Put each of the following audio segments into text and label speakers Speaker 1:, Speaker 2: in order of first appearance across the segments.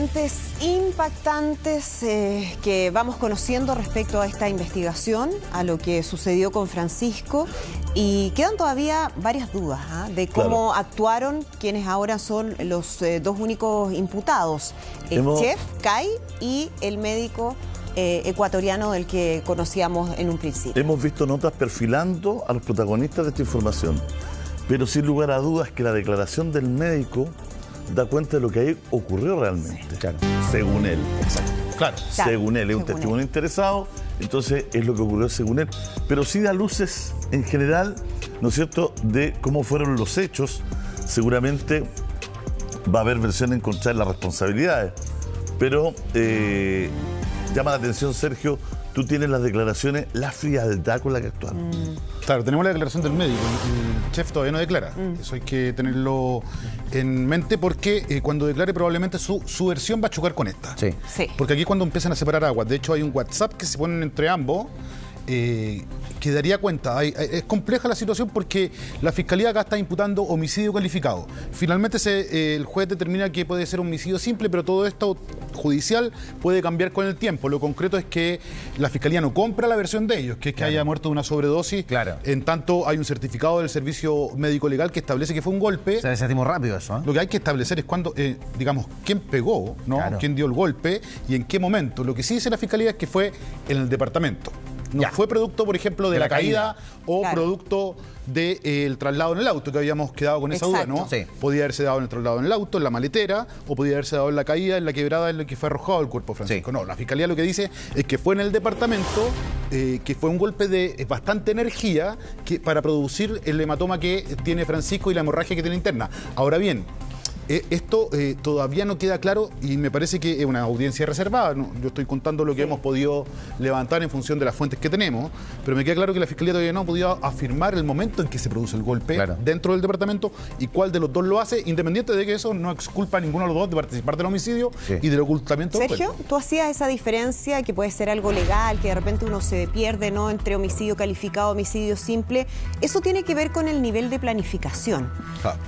Speaker 1: antecedentes impactantes que vamos conociendo respecto a esta investigación, a lo que sucedió con Francisco, y quedan todavía varias dudas de cómo actuaron quienes ahora son los dos únicos imputados, el chef, Kai, y el médico ecuatoriano del que conocíamos en un principio.
Speaker 2: Hemos visto notas perfilando a los protagonistas de esta información, pero sin lugar a dudas que la declaración del médico da cuenta de lo que ahí ocurrió realmente, según él.
Speaker 3: Exacto. Claro.
Speaker 2: Según él, es un testimonio interesado, entonces es lo que ocurrió según él. Pero sí da luces en general, ¿no es cierto?, de cómo fueron los hechos. Seguramente va a haber versión en contra de las responsabilidades. Pero llama la atención, Sergio, tú tienes las declaraciones, la frialdad con la que actuaron.
Speaker 3: Claro, tenemos la declaración del médico. El chef todavía no declara. Eso hay que tenerlo en mente porque cuando declare probablemente su versión va a chocar con esta.
Speaker 1: Sí.
Speaker 3: Porque aquí es cuando empiezan a separar aguas. De hecho, hay un WhatsApp que se ponen entre ambos que daría cuenta. Es compleja la situación porque la Fiscalía acá está imputando homicidio calificado. Finalmente el juez determina que puede ser homicidio simple, pero todo esto judicial puede cambiar con el tiempo. Lo concreto es que la Fiscalía no compra la versión de ellos, que es que haya muerto de una sobredosis.
Speaker 4: Claro.
Speaker 3: En tanto, hay un certificado del Servicio Médico Legal que establece que fue un golpe.
Speaker 4: O sea, desestimó rápido eso, ¿eh?
Speaker 3: Lo que hay que establecer es cuándo, digamos, quién pegó, ¿no?
Speaker 4: Claro.
Speaker 3: Quién dio el golpe y en qué momento. Lo que sí dice la Fiscalía es que fue en el departamento. No fue producto, por ejemplo, de la caída o producto del traslado en el auto, que habíamos quedado con esa duda, ¿no?
Speaker 4: Sí.
Speaker 3: Podía haberse dado en el traslado en el auto, en la maletera, o podía haberse dado en la caída, en la quebrada en la que fue arrojado el cuerpo de Francisco.
Speaker 4: Sí.
Speaker 3: No, la Fiscalía lo que dice es que fue en el departamento, que fue un golpe de bastante energía para producir el hematoma que tiene Francisco y la hemorragia que tiene interna. Ahora bien, esto todavía no queda claro y me parece que es una audiencia reservada. ¿No? Yo estoy contando lo que hemos podido levantar en función de las fuentes que tenemos, pero me queda claro que la Fiscalía todavía no ha podido afirmar el momento en que se produce el golpe dentro del departamento y cuál de los dos lo hace, independiente de que eso no exculpa a ninguno de los dos de participar del homicidio y del ocultamiento del
Speaker 1: Sergio,
Speaker 3: cuerpo.
Speaker 1: tú hacías esa diferencia que puede ser algo legal, que de repente uno se pierde, ¿no?, entre homicidio calificado, homicidio simple. Eso tiene que ver con el nivel de planificación.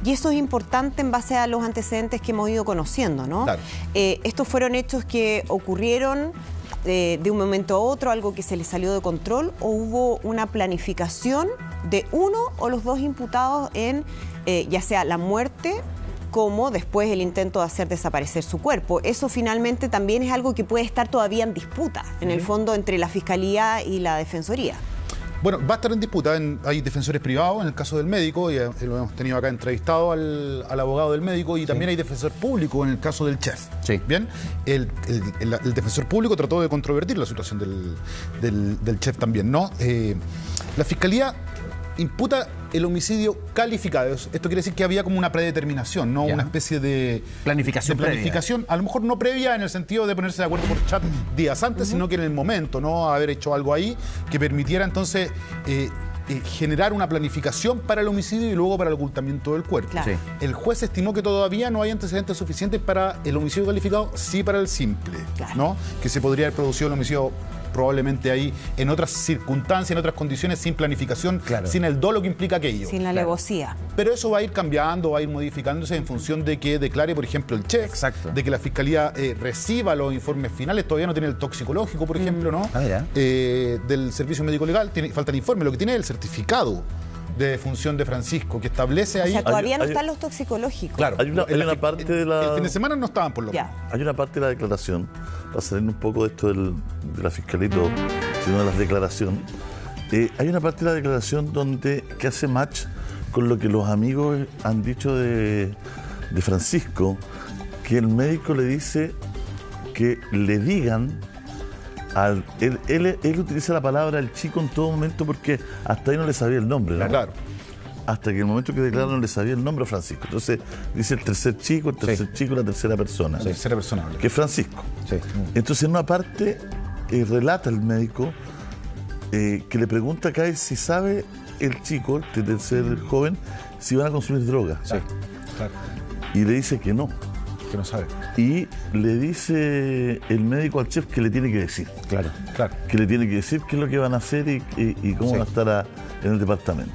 Speaker 1: Y eso es importante en base a los antecedentes que hemos ido conociendo, ¿no?
Speaker 3: Claro.
Speaker 1: Estos fueron hechos que ocurrieron de un momento a otro, algo que se les salió de control, o hubo una planificación de uno o los dos imputados en ya sea la muerte como después el intento de hacer desaparecer su cuerpo. Eso finalmente también es algo que puede estar todavía en disputa, en el fondo, entre la Fiscalía y la Defensoría.
Speaker 3: Bueno, va a estar en disputa. Hay defensores privados en el caso del médico, y lo hemos tenido acá entrevistado al abogado del médico, y también hay defensor público en el caso del chef. Bien, el defensor público trató de controvertir la situación del chef también, ¿no? La Fiscalía imputa el homicidio calificado. Esto quiere decir que había como una predeterminación, ¿no? Una especie de
Speaker 4: planificación previa.
Speaker 3: A lo mejor no previa en el sentido de ponerse de acuerdo por chat días antes, sino que en el momento, ¿no? Haber hecho algo ahí que permitiera entonces generar una planificación para el homicidio y luego para el ocultamiento del cuerpo. El juez estimó que todavía no hay antecedentes suficientes para el homicidio calificado, sí para el simple, ¿no? Que se podría haber producido el homicidio probablemente ahí en otras circunstancias, en otras condiciones, sin planificación, sin el dolo que implica aquello.
Speaker 1: Sin la alevosía.
Speaker 3: Pero eso va a ir cambiando, va a ir modificándose en función de que declare, por ejemplo, el chef, de que la Fiscalía reciba los informes finales. Todavía no tiene el toxicológico, por ejemplo, ¿no? Del Servicio Médico Legal, falta el informe. Lo que tiene es el certificado de defunción de Francisco, que establece ahí...
Speaker 1: O sea, todavía no están los toxicológicos.
Speaker 2: Claro, hay una parte de la...
Speaker 3: El fin de semana no estaban, por lo menos.
Speaker 2: Hay una parte de la declaración, para salir un poco de esto de la Fiscalía y todo, sino de las declaraciones. Hay una parte de la declaración que hace match con lo que los amigos han dicho de Francisco, que el médico le dice que le digan... Él utiliza la palabra el chico en todo momento porque hasta ahí no le sabía el nombre, ¿no?
Speaker 3: Claro.
Speaker 2: Hasta que el momento que declara no le sabía el nombre a Francisco. Entonces dice el tercer chico, la tercera persona.
Speaker 3: La tercera persona.
Speaker 2: Que es Francisco. Entonces en una parte relata el médico que le pregunta a Kai si sabe el chico, el tercer joven, si van a consumir droga. Y le dice que no.
Speaker 3: Que no sabe.
Speaker 2: Y le dice el médico al chef que le tiene que decir. Que le tiene que decir qué es lo que van a hacer y cómo van a estar en el departamento.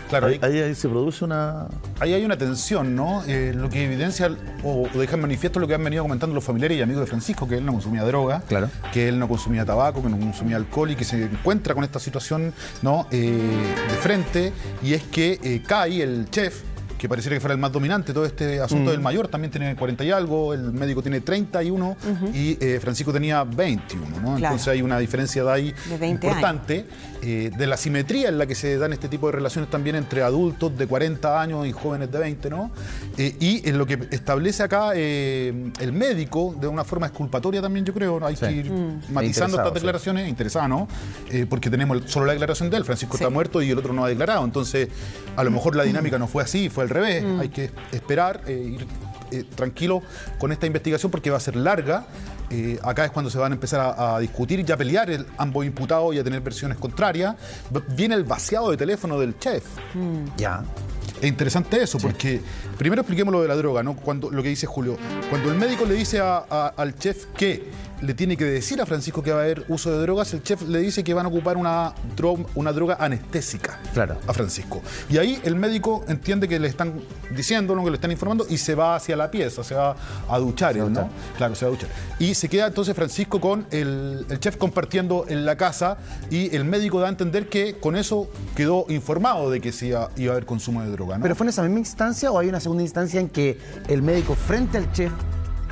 Speaker 3: Claro,
Speaker 2: ahí se produce una...
Speaker 3: Ahí hay una tensión, ¿no? Lo que evidencia o deja en manifiesto lo que han venido comentando los familiares y amigos de Francisco, que él no consumía droga,
Speaker 4: Claro.
Speaker 3: que él no consumía tabaco, que no consumía alcohol y que se encuentra con esta situación, ¿no? De frente, y es que Kai, el chef, que pareciera que fuera el más dominante, todo este asunto del mayor también tiene 40 y algo, el médico tiene 31 y Francisco tenía 21, ¿no?
Speaker 1: Claro.
Speaker 3: Entonces hay una diferencia de ahí
Speaker 1: De 20
Speaker 3: importante, de la simetría en la que se dan este tipo de relaciones también entre adultos de 40 años y jóvenes de 20, ¿no? Y en lo que establece acá el médico, de una forma exculpatoria también, yo creo, ¿no? Hay que ir matizando estas declaraciones, interesada, ¿no? Porque tenemos solo la declaración de él, Francisco está muerto y el otro no ha declarado, entonces a lo mejor la dinámica no fue así, fue al revés, hay que esperar, ir tranquilo con esta investigación porque va a ser larga. Acá es cuando se van a empezar a discutir y a pelear ambos imputados y a tener versiones contrarias. Viene el vaciado de teléfono del chef.
Speaker 4: Ya.
Speaker 3: Es interesante eso, porque primero expliquemos lo de la droga, ¿no? Lo que dice Julio. Cuando el médico le dice al chef que le tiene que decir a Francisco que va a haber uso de drogas, el chef le dice que van a ocupar una droga anestésica a Francisco. Y ahí el médico entiende que le están diciendo, ¿no? Que le están informando y se va hacia la pieza, se va a duchar, ¿no? Claro, se va a duchar. Y se queda entonces Francisco con el chef compartiendo en la casa y el médico da a entender que con eso quedó informado de que sí iba a haber consumo de droga, ¿no?
Speaker 4: ¿Pero fue en esa misma instancia o hay una segunda instancia en que el médico frente al chef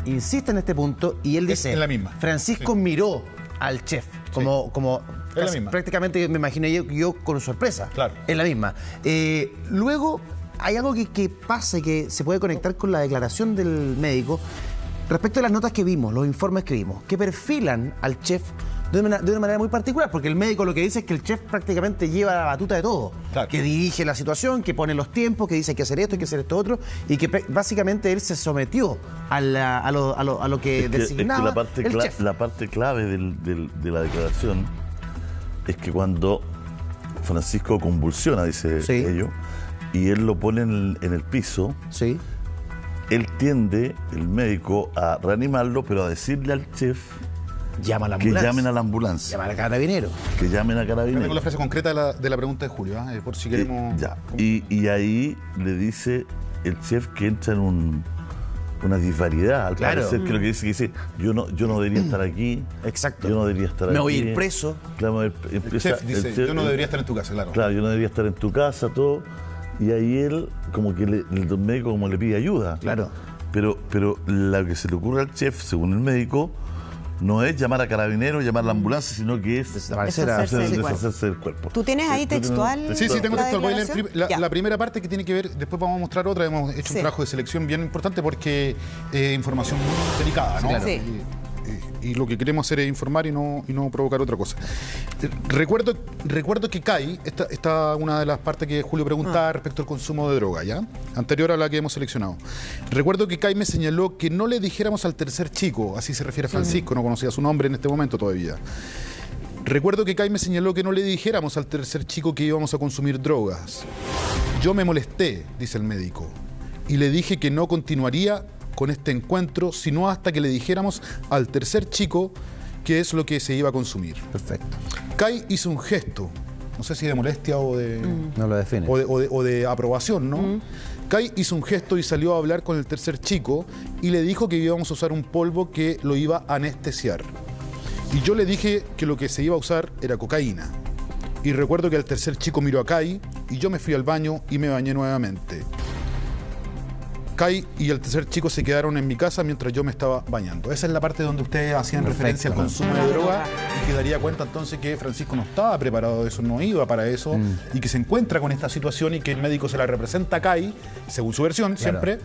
Speaker 4: insiste en este punto y él dice...
Speaker 3: En la misma.
Speaker 4: Francisco miró al chef como
Speaker 3: Es la misma.
Speaker 4: prácticamente me imaginé yo con sorpresa.
Speaker 3: Claro.
Speaker 4: Es la misma. Luego hay algo que pasa y que se puede conectar con la declaración del médico respecto a las notas que vimos, los informes que vimos, que perfilan al chef de una manera muy particular, porque el médico lo que dice es que el chef prácticamente lleva la batuta de todo,
Speaker 3: Claro.
Speaker 4: que dirige la situación, que pone los tiempos, que dice hay que hacer esto, hay que hacer esto otro, y que básicamente él se sometió a lo que designaba el chef.
Speaker 2: La parte clave de la declaración es que cuando Francisco convulsiona, dice ellos, y él lo pone en el piso,
Speaker 4: Sí.
Speaker 2: él tiende, el médico, a reanimarlo, pero a decirle al chef
Speaker 4: Llama a la
Speaker 2: que
Speaker 4: ambulancia.
Speaker 2: llamen a la ambulancia.
Speaker 4: Llama al carabinero.
Speaker 2: Que llamen a
Speaker 3: Tengo la
Speaker 2: Carabineros.
Speaker 3: frase concreta de la pregunta de Julio, por si queremos...
Speaker 2: Y ahí le dice el chef que entra en una disparidad. Al
Speaker 4: Claro.
Speaker 2: parecer que lo que dice, yo no debería estar aquí.
Speaker 4: Exacto.
Speaker 2: Yo no debería estar aquí.
Speaker 4: Me voy a ir preso.
Speaker 2: Claro,
Speaker 3: El chef dice, yo no debería estar en tu casa, claro.
Speaker 2: Claro, yo no debería estar en tu casa, todo. Y ahí él, como que el médico como le pide ayuda.
Speaker 4: Claro.
Speaker 2: Pero lo que se le ocurre al chef, según el médico, no es llamar a Carabineros, llamar a la ambulancia, sino que es deshacerse del cuerpo.
Speaker 1: ¿Tú tienes ahí textual?
Speaker 3: Sí, tengo
Speaker 1: la
Speaker 3: textual. Voy a
Speaker 1: declaración?
Speaker 3: leer
Speaker 1: Ya.
Speaker 3: la primera parte que tiene que ver, después vamos a mostrar otra. Hemos hecho un trabajo de selección bien importante porque es información muy delicada, ¿no?
Speaker 1: Claro. Sí.
Speaker 3: Y lo que queremos hacer es informar y no provocar otra cosa. Recuerdo que Kai, esta una de las partes que Julio preguntaba respecto al consumo de droga, ¿ya? Anterior a la que hemos seleccionado. Recuerdo que Kai me señaló que no le dijéramos al tercer chico, así se refiere a Francisco, no conocía su nombre en este momento todavía. Recuerdo que Kai me señaló que no le dijéramos al tercer chico que íbamos a consumir drogas. Yo me molesté, dice el médico, y le dije que no continuaría con este encuentro, sino hasta que le dijéramos al tercer chico qué es lo que se iba a consumir.
Speaker 4: Perfecto.
Speaker 3: Kai hizo un gesto, no sé si de molestia o de,
Speaker 4: No lo define.
Speaker 3: o de aprobación, ¿no? Kai hizo un gesto y salió a hablar con el tercer chico y le dijo que íbamos a usar un polvo que lo iba a anestesiar. Y yo le dije que lo que se iba a usar era cocaína. Y recuerdo que el tercer chico miró a Kai y yo me fui al baño y me bañé nuevamente. Kai y el tercer chico se quedaron en mi casa mientras yo me estaba bañando. Esa es la parte donde ustedes hacían referencia al consumo de droga y que daría cuenta entonces que Francisco no estaba preparado de eso, no iba para eso y que se encuentra con esta situación y que el médico se la representa a Kai, según su versión siempre,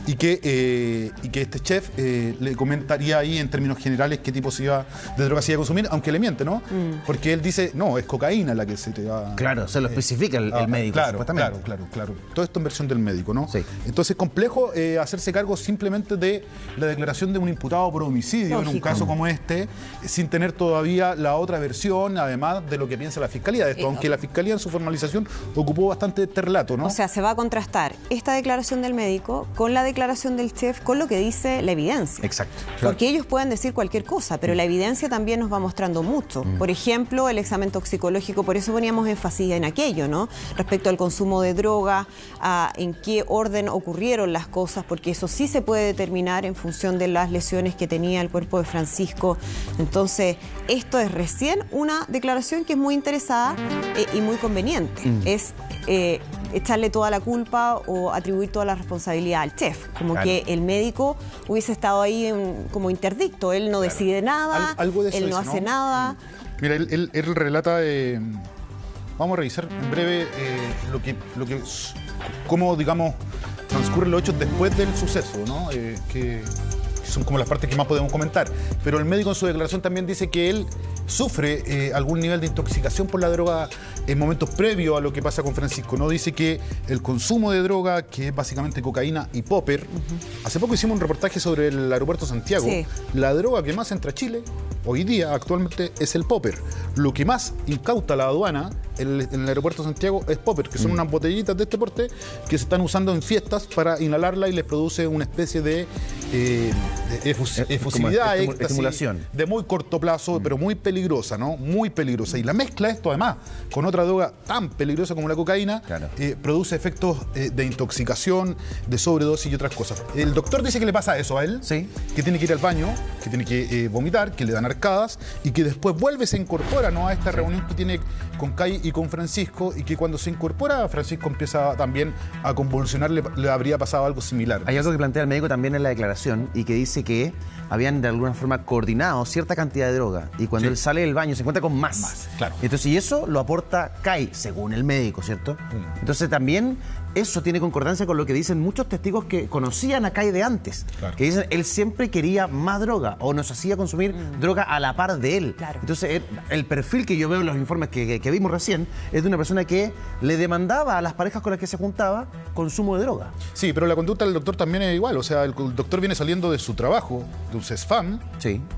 Speaker 3: y que este chef le comentaría ahí en términos generales qué tipo de droga se iba a consumir, aunque le miente, ¿no? Porque él dice, no, es cocaína la que se te va...
Speaker 4: Claro, se lo especifica el médico,
Speaker 3: Claro,
Speaker 4: supuestamente.
Speaker 3: claro. Todo esto en versión del médico, ¿no?
Speaker 4: Sí.
Speaker 3: Entonces, complejo ejemplo, hacerse cargo simplemente de la declaración de un imputado por homicidio en un caso como este, sin tener todavía la otra versión, además de lo que piensa la Fiscalía de esto, aunque la Fiscalía en su formalización ocupó bastante este relato, ¿no?
Speaker 1: O sea, se va a contrastar esta declaración del médico con la declaración del chef, con lo que dice la evidencia.
Speaker 4: Exacto.
Speaker 1: Porque ellos pueden decir cualquier cosa, pero la evidencia también nos va mostrando mucho. Por ejemplo, el examen toxicológico, por eso poníamos énfasis en aquello, ¿no? Respecto al consumo de droga, en qué orden ocurrieron las cosas, porque eso sí se puede determinar en función de las lesiones que tenía el cuerpo de Francisco. Entonces, esto es recién una declaración que es muy interesada y muy conveniente. Es echarle toda la culpa o atribuir toda la responsabilidad al chef, como que el médico hubiese estado ahí como interdicto, él no decide nada,
Speaker 3: algo de eso
Speaker 1: él no hace nada.
Speaker 3: Mira, él relata, vamos a revisar en breve cómo, digamos, transcurren los hechos después del suceso, ¿no? Que son como las partes que más podemos comentar. Pero el médico en su declaración también dice que él sufre algún nivel de intoxicación por la droga en momentos previos a lo que pasa con Francisco, ¿no? Dice que el consumo de droga, que es básicamente cocaína y popper, hace poco hicimos un reportaje sobre el aeropuerto de Santiago. Sí. La droga que más entra a Chile hoy día actualmente es el popper. Lo que más incauta la aduana en el aeropuerto de Santiago es popper, que son unas botellitas de este porte que se están usando en fiestas para inhalarla y les produce una especie de efusividad,
Speaker 4: estimulación
Speaker 3: de muy corto plazo, pero muy peligrosa, ¿no? Muy peligrosa. Y la mezcla esto, además, con otra droga tan peligrosa como la cocaína, produce efectos de intoxicación, de sobredosis y otras cosas. El doctor dice que le pasa eso a él, que tiene que ir al baño, que tiene que vomitar, que le dan arcadas y que después vuelve, se incorpora, ¿no?, a esta reunión que tiene con Kai y con Francisco, y que cuando se incorpora, Francisco empieza también a convulsionar, le habría pasado algo similar.
Speaker 4: Hay algo que plantea el médico también en la declaración y que dice que habían de alguna forma coordinado cierta cantidad de droga y cuando él sale del baño se encuentra con más.
Speaker 3: Claro.
Speaker 4: Entonces, y eso lo aporta Kai, según el médico, ¿cierto? Entonces también eso tiene concordancia con lo que dicen muchos testigos que conocían a Kai de antes, que dicen él siempre quería más droga o nos hacía consumir droga a la par de él. Entonces el perfil que yo veo en los informes que vimos recién es de una persona que le demandaba a las parejas con las que se juntaba consumo de droga.
Speaker 3: Sí, pero la conducta del doctor también es igual. O sea, el doctor viene saliendo de su trabajo, de un CESFAM,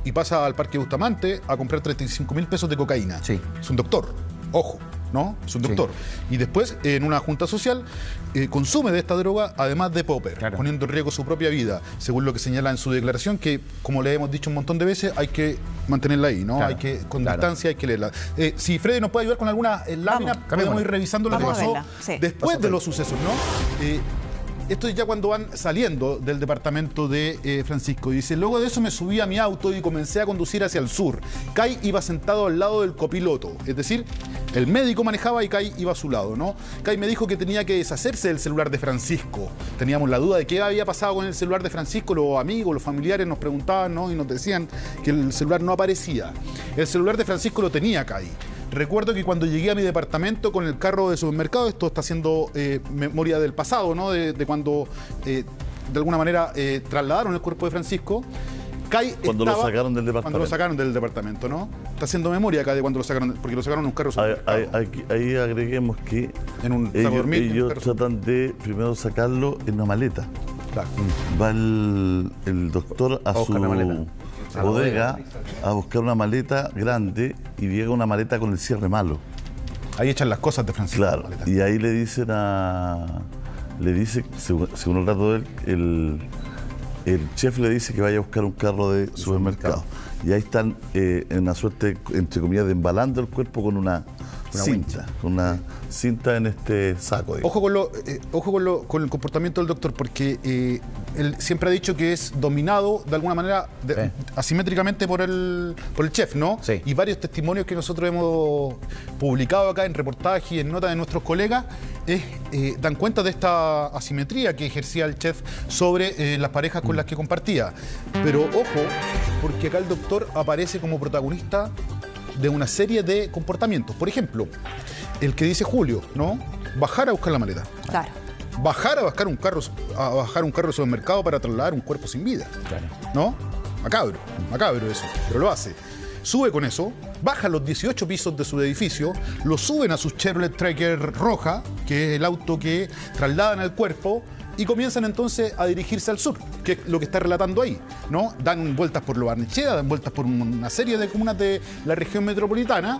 Speaker 3: y pasa al Parque Bustamante a comprar 35.000 pesos de cocaína. Es un doctor, ojo, ¿no? Es un doctor. Y después, en una junta social, consume de esta droga, además de popper, poniendo en riesgo su propia vida, según lo que señala en su declaración, que, como le hemos dicho un montón de veces, hay que mantenerla ahí, ¿no? Hay que, con distancia, hay que leerla. Si Freddy nos puede ayudar con alguna lámina, podemos ir revisando lo que pasó después de los sucesos, ¿no? Esto es ya cuando van saliendo del departamento de Francisco. Dice, luego de eso me subí a mi auto y comencé a conducir hacia el sur. Kai iba sentado al lado del copiloto. Es decir, el médico manejaba y Kai iba a su lado, ¿no? Kai me dijo que tenía que deshacerse del celular de Francisco. Teníamos la duda de qué había pasado con el celular de Francisco. Los amigos, los familiares nos preguntaban, ¿no? Y nos decían que el celular no aparecía. El celular de Francisco lo tenía Kai. Recuerdo que cuando llegué a mi departamento con el carro de supermercado, esto está haciendo memoria del pasado, ¿no? De cuando, de alguna manera, trasladaron el cuerpo de Francisco. Kai
Speaker 2: cuando lo sacaron del departamento.
Speaker 3: Cuando lo sacaron del departamento, ¿no? Está haciendo memoria acá de cuando lo sacaron, porque lo sacaron en un carro supermercado.
Speaker 2: Ahí agreguemos que
Speaker 3: en un
Speaker 2: ellos tratan de primero sacarlo en una maleta. Va el doctor a su bodega a buscar una maleta grande y llega una maleta con el cierre malo.
Speaker 3: Ahí echan las cosas de Francisco.
Speaker 2: Claro, y ahí le dicen según el rato de él, el chef le dice que vaya a buscar un carro de supermercado. Y ahí están en una suerte, entre comillas, de embalando el cuerpo con una cinta, con una cinta en este saco.
Speaker 3: Ojo con el comportamiento del doctor, porque él siempre ha dicho que es dominado de alguna manera asimétricamente por el chef, ¿no? Y varios testimonios que nosotros hemos publicado acá en reportajes y en notas de nuestros colegas dan cuenta de esta asimetría que ejercía el chef sobre las parejas con las que compartía. Pero ojo, porque acá el doctor aparece como protagonista de una serie de comportamientos. Por ejemplo, el que dice Julio, ¿no? Bajar a buscar la maleta. Bajar a bajar un carro de supermercado para trasladar un cuerpo sin vida. ¿No? Macabro eso, pero lo hace. Sube con eso, baja los 18 pisos de su edificio, lo suben a su Chevrolet Tracker roja, que es el auto que trasladan al cuerpo, y comienzan entonces a dirigirse al sur, que es lo que está relatando ahí, ¿no? Dan vueltas por Lo Barnechea, dan vueltas por una serie de comunas de la región metropolitana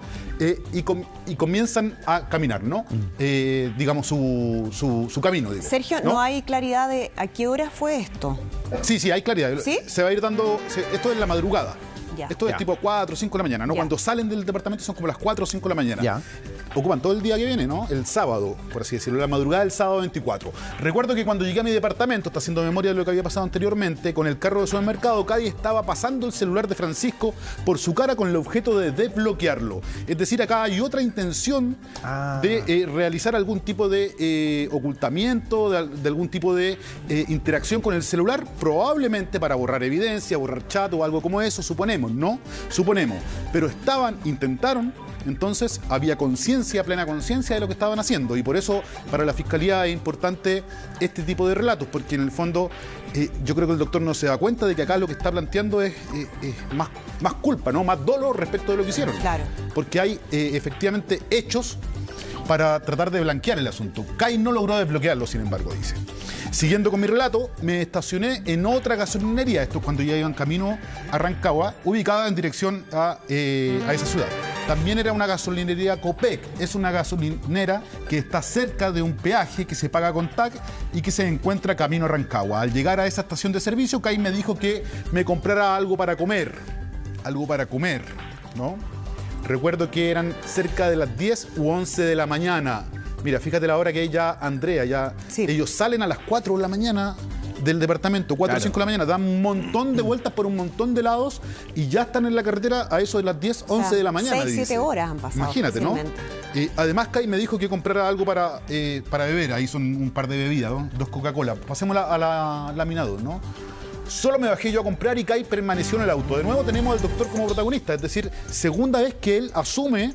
Speaker 3: y comienzan a caminar, ¿no? Digamos, su camino. Digo,
Speaker 1: Sergio, ¿no hay claridad de a qué hora fue esto?
Speaker 3: Sí, hay claridad.
Speaker 1: ¿Sí?
Speaker 3: Se va a ir dando... esto es en la madrugada.
Speaker 1: Ya.
Speaker 3: Esto es tipo 4 o 5 de la mañana, ¿no?
Speaker 1: Ya.
Speaker 3: Cuando salen del departamento son como las 4 o 5 de la mañana.
Speaker 4: Ya.
Speaker 3: Ocupan todo el día que viene, ¿no? El sábado, por así decirlo, la madrugada del sábado 24. Recuerdo que cuando llegué a mi departamento, está haciendo memoria de lo que había pasado anteriormente, con el carro de supermercado, Kai estaba pasando el celular de Francisco por su cara con el objeto de desbloquearlo. Es decir, acá hay otra intención de realizar algún tipo de ocultamiento, de algún tipo de interacción con el celular, probablemente para borrar evidencia, borrar chat o algo como eso, suponemos, ¿no? Suponemos. Pero intentaron. Entonces había plena conciencia de lo que estaban haciendo, y por eso para la Fiscalía es importante este tipo de relatos, porque en el fondo yo creo que el doctor no se da cuenta de que acá lo que está planteando es más culpa, ¿no? Más dolo respecto de lo que hicieron.
Speaker 1: Claro.
Speaker 3: Porque hay efectivamente hechos para tratar de blanquear el asunto. Kai no logró desbloquearlo, sin embargo, dice. Siguiendo con mi relato, me estacioné en otra gasolinería, esto es cuando ya iban camino a Rancagua, ubicada en dirección a esa ciudad. También era una gasolinería Copec, es una gasolinera que está cerca de un peaje que se paga con TAC y que se encuentra camino a Rancagua. Al llegar a esa estación de servicio, Kai me dijo que me comprara algo para comer, ¿no? Recuerdo que eran cerca de las 10 u 11 de la mañana. Mira, fíjate la hora que ella, Andrea,
Speaker 1: Sí.
Speaker 3: Ellos salen a las 4 de la mañana del departamento, 4 o 5 de la mañana, dan un montón de vueltas por un montón de lados y ya están en la carretera a eso de las 10, 11 de la mañana.
Speaker 1: 6, 7 horas han pasado.
Speaker 3: Imagínate, ¿no?
Speaker 1: fácilmente.
Speaker 3: Además, Kai me dijo que comprara algo para beber. Ahí son un par de bebidas, ¿no? 2 Coca-Cola. Pasemos a la laminador, ¿no? Solo me bajé yo a comprar y Kai permaneció en el auto. De nuevo tenemos al doctor como protagonista, es decir, segunda vez que él asume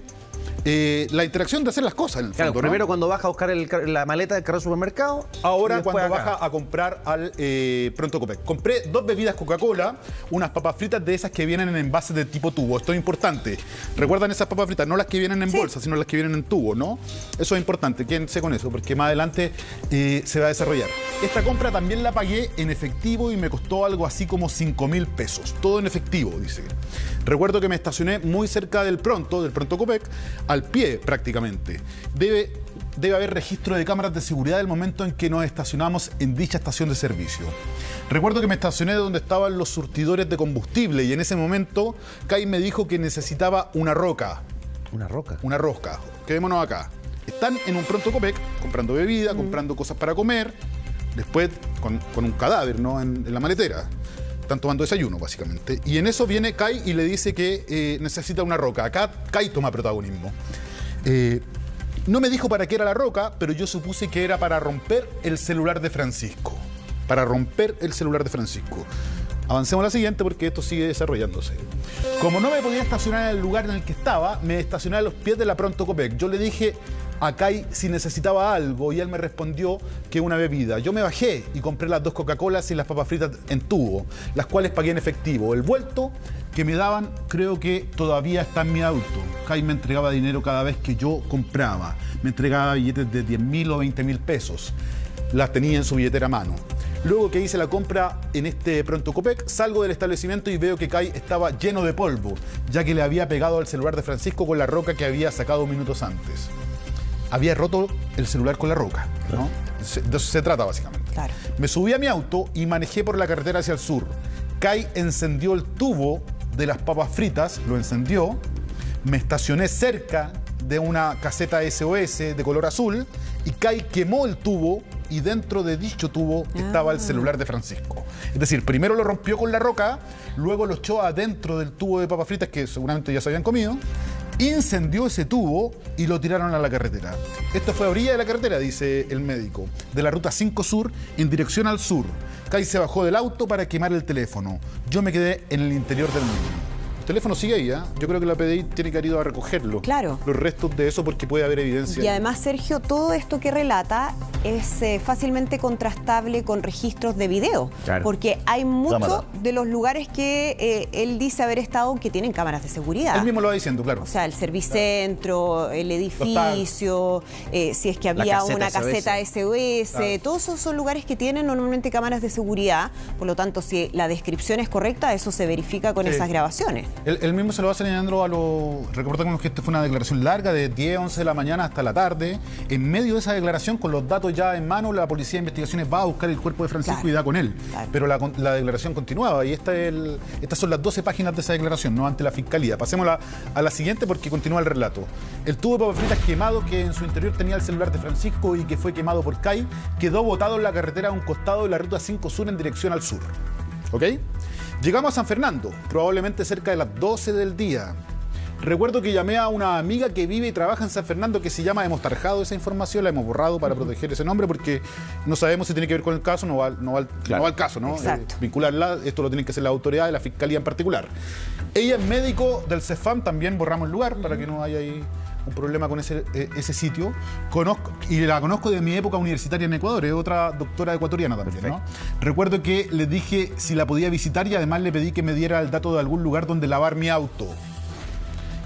Speaker 3: la interacción de hacer las cosas en el
Speaker 4: Claro,
Speaker 3: fondo, ¿no?
Speaker 4: primero cuando baja a buscar la maleta del carro de supermercado.
Speaker 3: Ahora
Speaker 4: y después
Speaker 3: cuando
Speaker 4: acá.
Speaker 3: baja a comprar al Pronto Copec. Compré 2 bebidas Coca-Cola, unas papas fritas de esas que vienen en envases de tipo tubo. Esto es importante. ¿Recuerdan esas papas fritas? No las que vienen en bolsa, sino las que vienen en tubo, ¿no? Eso es importante, quédense con eso, porque más adelante se va a desarrollar. Esta compra también la pagué en efectivo y me costó algo así como 5.000 pesos. Todo en efectivo, dice. Recuerdo que me estacioné muy cerca del Pronto Copec, al pie prácticamente. Debe haber registro de cámaras de seguridad del momento en que nos estacionamos en dicha estación de servicio. Recuerdo que me estacioné donde estaban los surtidores de combustible y en ese momento Kai me dijo que necesitaba una roca.
Speaker 4: ¿Una roca?
Speaker 3: Una rosca. Quedémonos acá. Están en un Pronto Copec comprando bebida, comprando cosas para comer, después con un cadáver, ¿no? en la maletera. Están tomando desayuno, básicamente. Y en eso viene Kai y le dice que necesita una roca. Acá Kai toma protagonismo. No me dijo para qué era la roca, pero yo supuse que era para romper el celular de Francisco. Para romper el celular de Francisco. Avancemos a la siguiente porque esto sigue desarrollándose. Como no me podía estacionar en el lugar en el que estaba, me estacioné a los pies de la Pronto Copec. Yo le dije a Kai si necesitaba algo y él me respondió que una bebida. Yo me bajé y compré las 2 Coca-Colas y las papas fritas en tubo, las cuales pagué en efectivo. El vuelto que me daban creo que todavía está en mi auto. Kai me entregaba dinero cada vez que yo compraba. Me entregaba billetes de 10.000 o 20.000 pesos. Las tenía en su billetera a mano. Luego que hice la compra en este Pronto Copec, salgo del establecimiento y veo que Kai estaba lleno de polvo, ya que le había pegado al celular de Francisco con la roca que había sacado minutos antes. Había roto el celular con la roca, ¿no? De eso se trata, básicamente.
Speaker 1: Claro.
Speaker 3: Me subí a mi auto y manejé por la carretera hacia el sur. Kai encendió el tubo de las papas fritas, lo encendió, me estacioné cerca de una caseta SOS de color azul y Kai quemó el tubo y dentro de dicho tubo estaba el celular de Francisco. Es decir, primero lo rompió con la roca, luego lo echó adentro del tubo de papas fritas que seguramente ya se habían comido, incendió ese tubo y lo tiraron a la carretera. Esto fue a orilla de la carretera, dice el médico, de la ruta 5 Sur en dirección al sur. Kai se bajó del auto para quemar el teléfono. Yo me quedé en el interior del mismo. teléfono sigue ahí, ¿eh? Yo creo que la PDI tiene que haber ido a recogerlo.
Speaker 1: Claro.
Speaker 3: Los restos de eso, porque puede haber evidencia.
Speaker 1: Y además, Sergio, todo esto que relata es fácilmente contrastable con registros de video.
Speaker 4: Claro.
Speaker 1: Porque hay muchos de los lugares que él dice haber estado que tienen cámaras de seguridad.
Speaker 3: Él mismo lo va diciendo, claro.
Speaker 1: O sea, el servicentro, el edificio, si es que había una caseta SOS, claro. Todos esos son lugares que tienen normalmente cámaras de seguridad. Por lo tanto, si la descripción es correcta, eso se verifica con esas grabaciones.
Speaker 3: Él mismo se lo va señalando a los... Recordemos que esta fue una declaración larga de 10, 11 de la mañana hasta la tarde. En medio de esa declaración, con los datos ya en mano, la Policía de Investigaciones va a buscar el cuerpo de Francisco, claro, y da con él. Claro. Pero la declaración continuaba, y estas son las 12 páginas de esa declaración, no ante la Fiscalía. Pasemos a la siguiente, porque continúa el relato. El tubo de papas fritas quemado, que en su interior tenía el celular de Francisco y que fue quemado por CAI, quedó botado en la carretera a un costado de la ruta 5 Sur en dirección al sur. ¿Ok? Llegamos a San Fernando, probablemente cerca de las 12 del día. Recuerdo que llamé a una amiga que vive y trabaja en San Fernando, que se llama, hemos tarjado esa información, la hemos borrado para proteger ese nombre, porque no sabemos si tiene que ver con el caso, no va al caso, ¿no? Vincularla, esto lo tienen que hacer las autoridades, la Fiscalía en particular. Ella es médico del CEFAM, también borramos el lugar para que no haya ahí un problema con ese sitio. Y la conozco de mi época universitaria en Ecuador, es otra doctora ecuatoriana también, ¿no? Recuerdo que le dije si la podía visitar y además le pedí que me diera el dato de algún lugar donde lavar mi auto,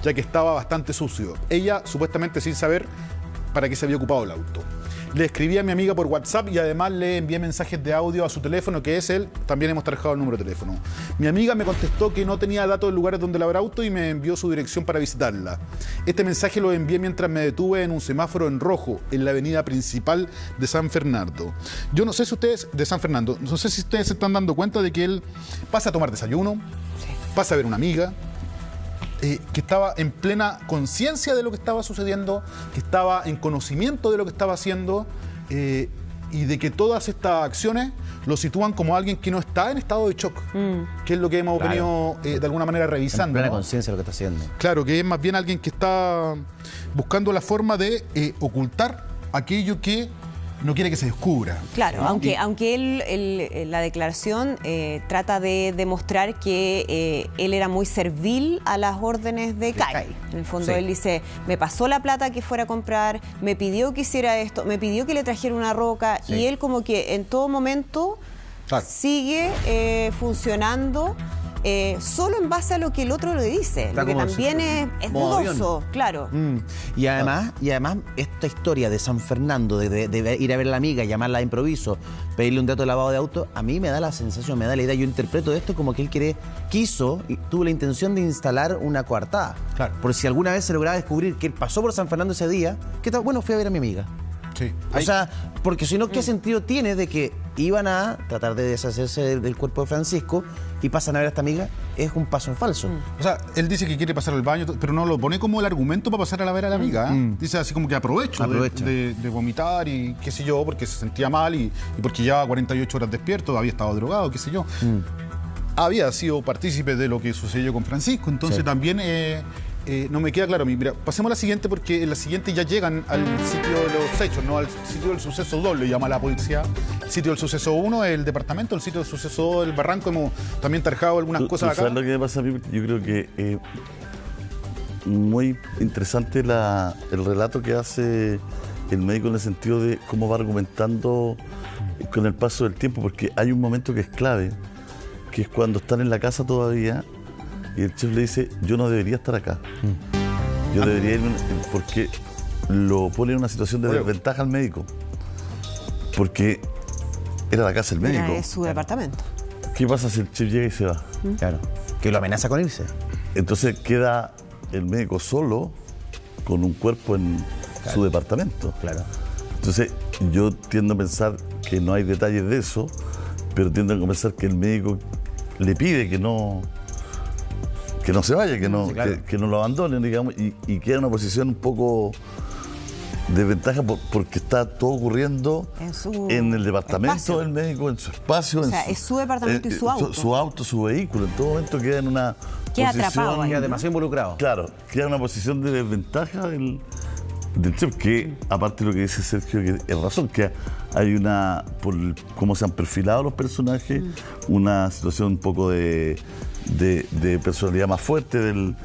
Speaker 3: ya que estaba bastante sucio. Ella, supuestamente sin saber para qué se había ocupado el auto. Le escribí a mi amiga por WhatsApp y además le envié mensajes de audio a su teléfono, que es él. También hemos trabajado el número de teléfono. Mi amiga me contestó que no tenía datos de lugares donde lavar auto y me envió su dirección para visitarla. Este mensaje lo envié mientras me detuve en un semáforo en rojo en la avenida principal de San Fernando. Yo no sé si ustedes, de San Fernando, no sé si ustedes se están dando cuenta de que él pasa a tomar desayuno, pasa a ver una amiga, que estaba en plena conciencia de lo que estaba sucediendo, que estaba en conocimiento de lo que estaba haciendo, y de que todas estas acciones lo sitúan como alguien que no está en estado de shock, que es lo que hemos venido de alguna manera revisando.
Speaker 4: En plena,
Speaker 3: ¿no?
Speaker 4: conciencia de lo que está haciendo.
Speaker 3: Claro, que es más bien alguien que está buscando la forma de ocultar aquello que no quiere que se descubra.
Speaker 1: Claro,
Speaker 3: ¿no?
Speaker 1: aunque él la declaración trata de demostrar que él era muy servil a las órdenes de CAI. En el fondo, él dice, me pasó la plata que fuera a comprar, me pidió que hiciera esto, me pidió que le trajera una roca, y él como que en todo momento sigue funcionando solo en base a lo que el otro le dice, lo que también es dudoso, claro.
Speaker 4: Y además esta historia de San Fernando, de ir a ver a la amiga, llamarla de improviso, pedirle un dato de lavado de auto, a mí me da la sensación, me da la idea, yo interpreto esto como que él quiso y tuvo la intención de instalar una coartada. Claro. Por si alguna vez se lograba descubrir que él pasó por San Fernando ese día, ¿qué tal? Bueno, fui a ver a mi amiga. Sí. O sea, porque si no, ¿qué sentido tiene de que iban a tratar de deshacerse del cuerpo de Francisco y pasan a ver a esta amiga? Es un paso en falso.
Speaker 3: O sea, él dice que quiere pasar al baño, pero no lo pone como el argumento para pasar a ver a la amiga. Dice así como que aprovecho. De vomitar y qué sé yo, porque se sentía mal y porque llevaba 48 horas despierto, había estado drogado, qué sé yo. Había sido partícipe de lo que sucedió con Francisco, entonces también... no me queda claro a mí. Mira, pasemos a la siguiente, porque en la siguiente ya llegan al sitio de los hechos, no al sitio del suceso 2, le llama la policía. El sitio del suceso 1 es el departamento, el sitio del suceso 2 el barranco. Hemos también tarjado algunas cosas acá.
Speaker 2: ¿Sabes lo que me pasa a mí? Yo creo que muy interesante el relato que hace el médico en el sentido de cómo va argumentando con el paso del tiempo, porque hay un momento que es clave, que es cuando están en la casa todavía. Y el chef le dice, yo no debería estar acá. Yo debería irme, porque lo pone en una situación de desventaja al médico. Porque era la casa del médico.
Speaker 1: Es su departamento.
Speaker 2: ¿Qué pasa si el chef llega y se va?
Speaker 4: Claro, que lo amenaza con irse.
Speaker 2: Entonces queda el médico solo con un cuerpo en su departamento.
Speaker 4: Claro.
Speaker 2: Entonces yo tiendo a pensar que no hay detalles de eso, pero tiendo a pensar que el médico le pide que no se vaya, que no lo abandonen, digamos, y queda en una posición un poco de ventaja porque está todo ocurriendo en el departamento del médico, en su espacio.
Speaker 1: O sea, es su departamento y su auto.
Speaker 2: Su auto, su vehículo. En todo momento queda en una posición...
Speaker 4: atrapado. Queda demasiado involucrado.
Speaker 2: Claro, queda en una posición de desventaja del chef, que aparte de lo que dice Sergio, que es razón, que hay una, por cómo se han perfilado los personajes, una situación un poco de de personalidad más fuerte del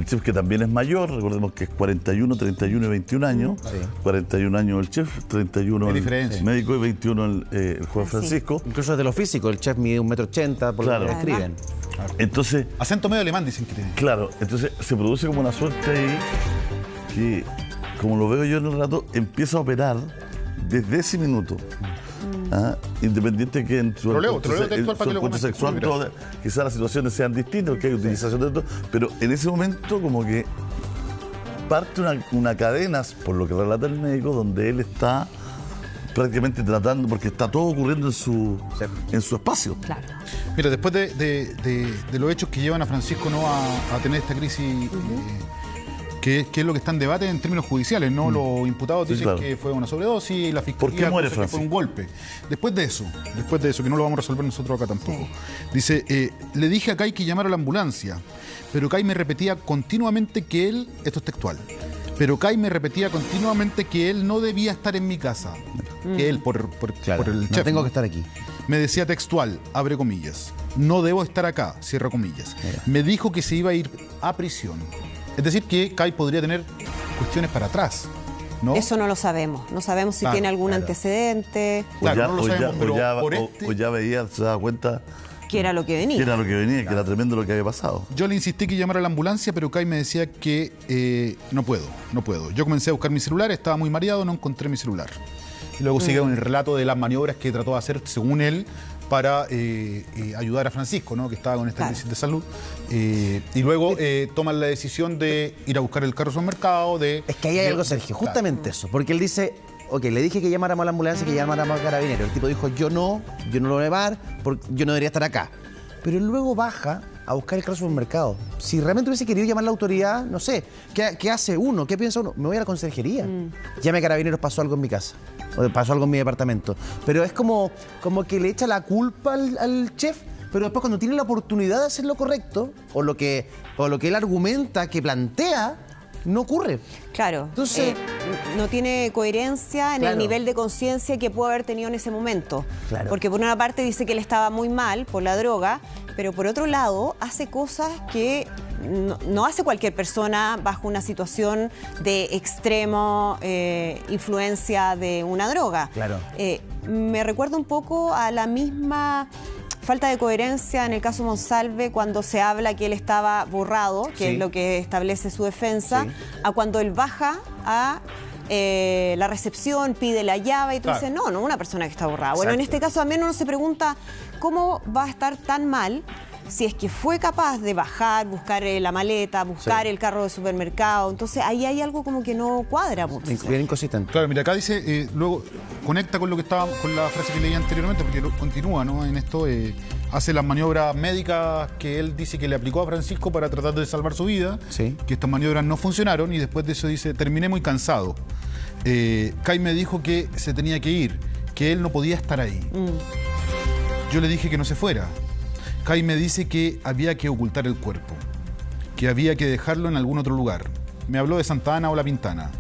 Speaker 2: chef, que también es mayor. Recordemos que es 41, 31 y 21 años. 41 años el chef, 31 el médico y 21 el joven Francisco.
Speaker 4: Incluso desde lo físico, el chef mide 1,80 m, por lo que escriben.
Speaker 2: Entonces,
Speaker 3: acento medio alemán dicen que tiene.
Speaker 2: Claro, entonces se produce como una suerte ahí que, como lo veo yo en el relato, empieza a operar desde ese minuto. Independiente que en su encuentro sexual quizás las situaciones sean distintas, que hay utilización de esto, pero en ese momento como que parte una cadena, por lo que relata el médico, donde él está prácticamente tratando, porque está todo ocurriendo en su espacio.
Speaker 1: Claro.
Speaker 3: Mira, después de los hechos que llevan a Francisco a tener esta crisis, que es lo que está en debate en términos judiciales, ¿no? Los imputados dicen que fue una sobredosis y la fiscalía
Speaker 2: ¿por qué muere
Speaker 3: que fue un golpe. Después de eso, que no lo vamos a resolver nosotros acá tampoco. Dice, le dije a Kai que llamara a la ambulancia, pero Kai me repetía continuamente que él, esto es textual, pero Kai me repetía continuamente que él no debía estar en mi casa. Que él, por el chef.
Speaker 4: No tengo que estar aquí.
Speaker 3: Me decía textual, abre comillas, no debo estar acá, cierra comillas. Me dijo que se iba a ir a prisión. Es decir, que Kai podría tener cuestiones para atrás, ¿no?
Speaker 1: Eso no lo sabemos. No sabemos si tiene algún antecedente.
Speaker 3: Claro, no lo sabemos, pero
Speaker 2: o ya veía, se daba cuenta
Speaker 1: que era lo que venía.
Speaker 2: Que era tremendo lo que había pasado.
Speaker 3: Yo le insistí que llamara a la ambulancia, pero Kai me decía que no puedo. Yo comencé a buscar mi celular, estaba muy mareado, no encontré mi celular. Y luego sigue con el relato de las maniobras que trató de hacer, según él, para ayudar a Francisco, ¿no? Que estaba con esta crisis de salud. Y luego toman la decisión de ir a buscar el carro al mercado.
Speaker 4: Es que ahí hay algo, Sergio, justamente eso. Porque él dice, ok, le dije que llamáramos a la ambulancia, que llamáramos a Carabineros. El tipo dijo, yo no lo voy a llevar, porque yo no debería estar acá. Pero él luego baja a buscar el carro al supermercado. Si realmente hubiese querido llamar a la autoridad, no sé, ¿qué hace uno? ¿Qué piensa uno? Me voy a la conserjería. Llame a Carabineros, pasó algo en mi casa. O pasó algo en mi departamento. Pero es como que le echa la culpa al chef, pero después cuando tiene la oportunidad de hacer lo correcto, o lo que él argumenta, que plantea, no ocurre.
Speaker 1: Claro. Entonces, no tiene coherencia en el nivel de conciencia que puede haber tenido en ese momento. Claro. Porque por una parte dice que él estaba muy mal por la droga, pero por otro lado hace cosas que no hace cualquier persona bajo una situación de extremo influencia de una droga.
Speaker 4: Claro.
Speaker 1: Me recuerda un poco a la misma falta de coherencia en el caso Monsalve, cuando se habla que él estaba borrado, que es lo que establece su defensa, a cuando él baja a la recepción, pide la llave y tú dices, no, una persona que está borrada. Bueno, en este caso también uno se pregunta cómo va a estar tan mal si es que fue capaz de bajar, buscar la maleta, buscar el carro de supermercado. Entonces ahí hay algo como que no cuadra mucho.
Speaker 4: Bien inconsistente.
Speaker 3: Claro, mira, acá dice, luego conecta con lo que estaba, con la frase que leía anteriormente, porque continúa, ¿no? En esto hace las maniobras médicas que él dice que le aplicó a Francisco para tratar de salvar su vida, que estas maniobras no funcionaron, y después de eso dice, terminé muy cansado. Kai me dijo que se tenía que ir, que él no podía estar ahí. Yo le dije que no se fuera. Kai me dice que había que ocultar el cuerpo, que había que dejarlo en algún otro lugar. Me habló de Santa Ana o La Pintana.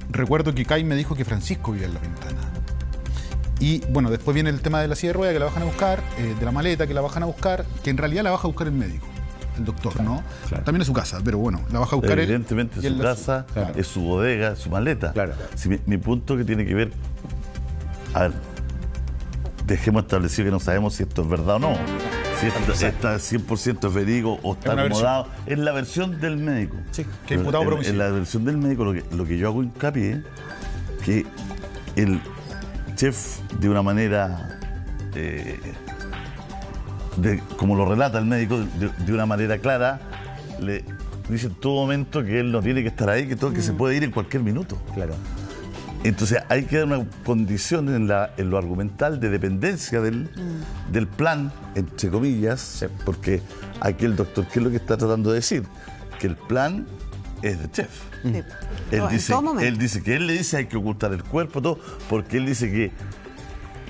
Speaker 3: Recuerdo que Kai me dijo que Francisco vivía en La Pintana. Y bueno, después viene el tema de la silla de ruedas que la bajan a buscar, de la maleta que la bajan a buscar, que en realidad la baja a buscar el médico, el doctor, ¿no? Claro. También es su casa, pero bueno, la baja a buscar
Speaker 2: evidentemente
Speaker 3: él.
Speaker 2: Su casa, es su bodega, es su maleta. Claro. Si mi punto que tiene que ver... A ver, dejemos establecido que no sabemos si esto es verdad o no. Si esto está 100% verídico o está acomodado. Es la versión del médico.
Speaker 3: Sí, que imputado por homicidio.
Speaker 2: En la versión del médico lo que yo hago hincapié que el chef, de una manera, como lo relata el médico, de una manera clara, le dice en todo momento que él no tiene que estar ahí, que se puede ir en cualquier minuto.
Speaker 4: Claro.
Speaker 2: Entonces hay que dar una condición en lo argumental de dependencia del plan, entre comillas, porque aquí el doctor, ¿qué es lo que está tratando de decir? Que el plan es de chef. Él dice que él le dice hay que ocultar el cuerpo, todo, porque él dice que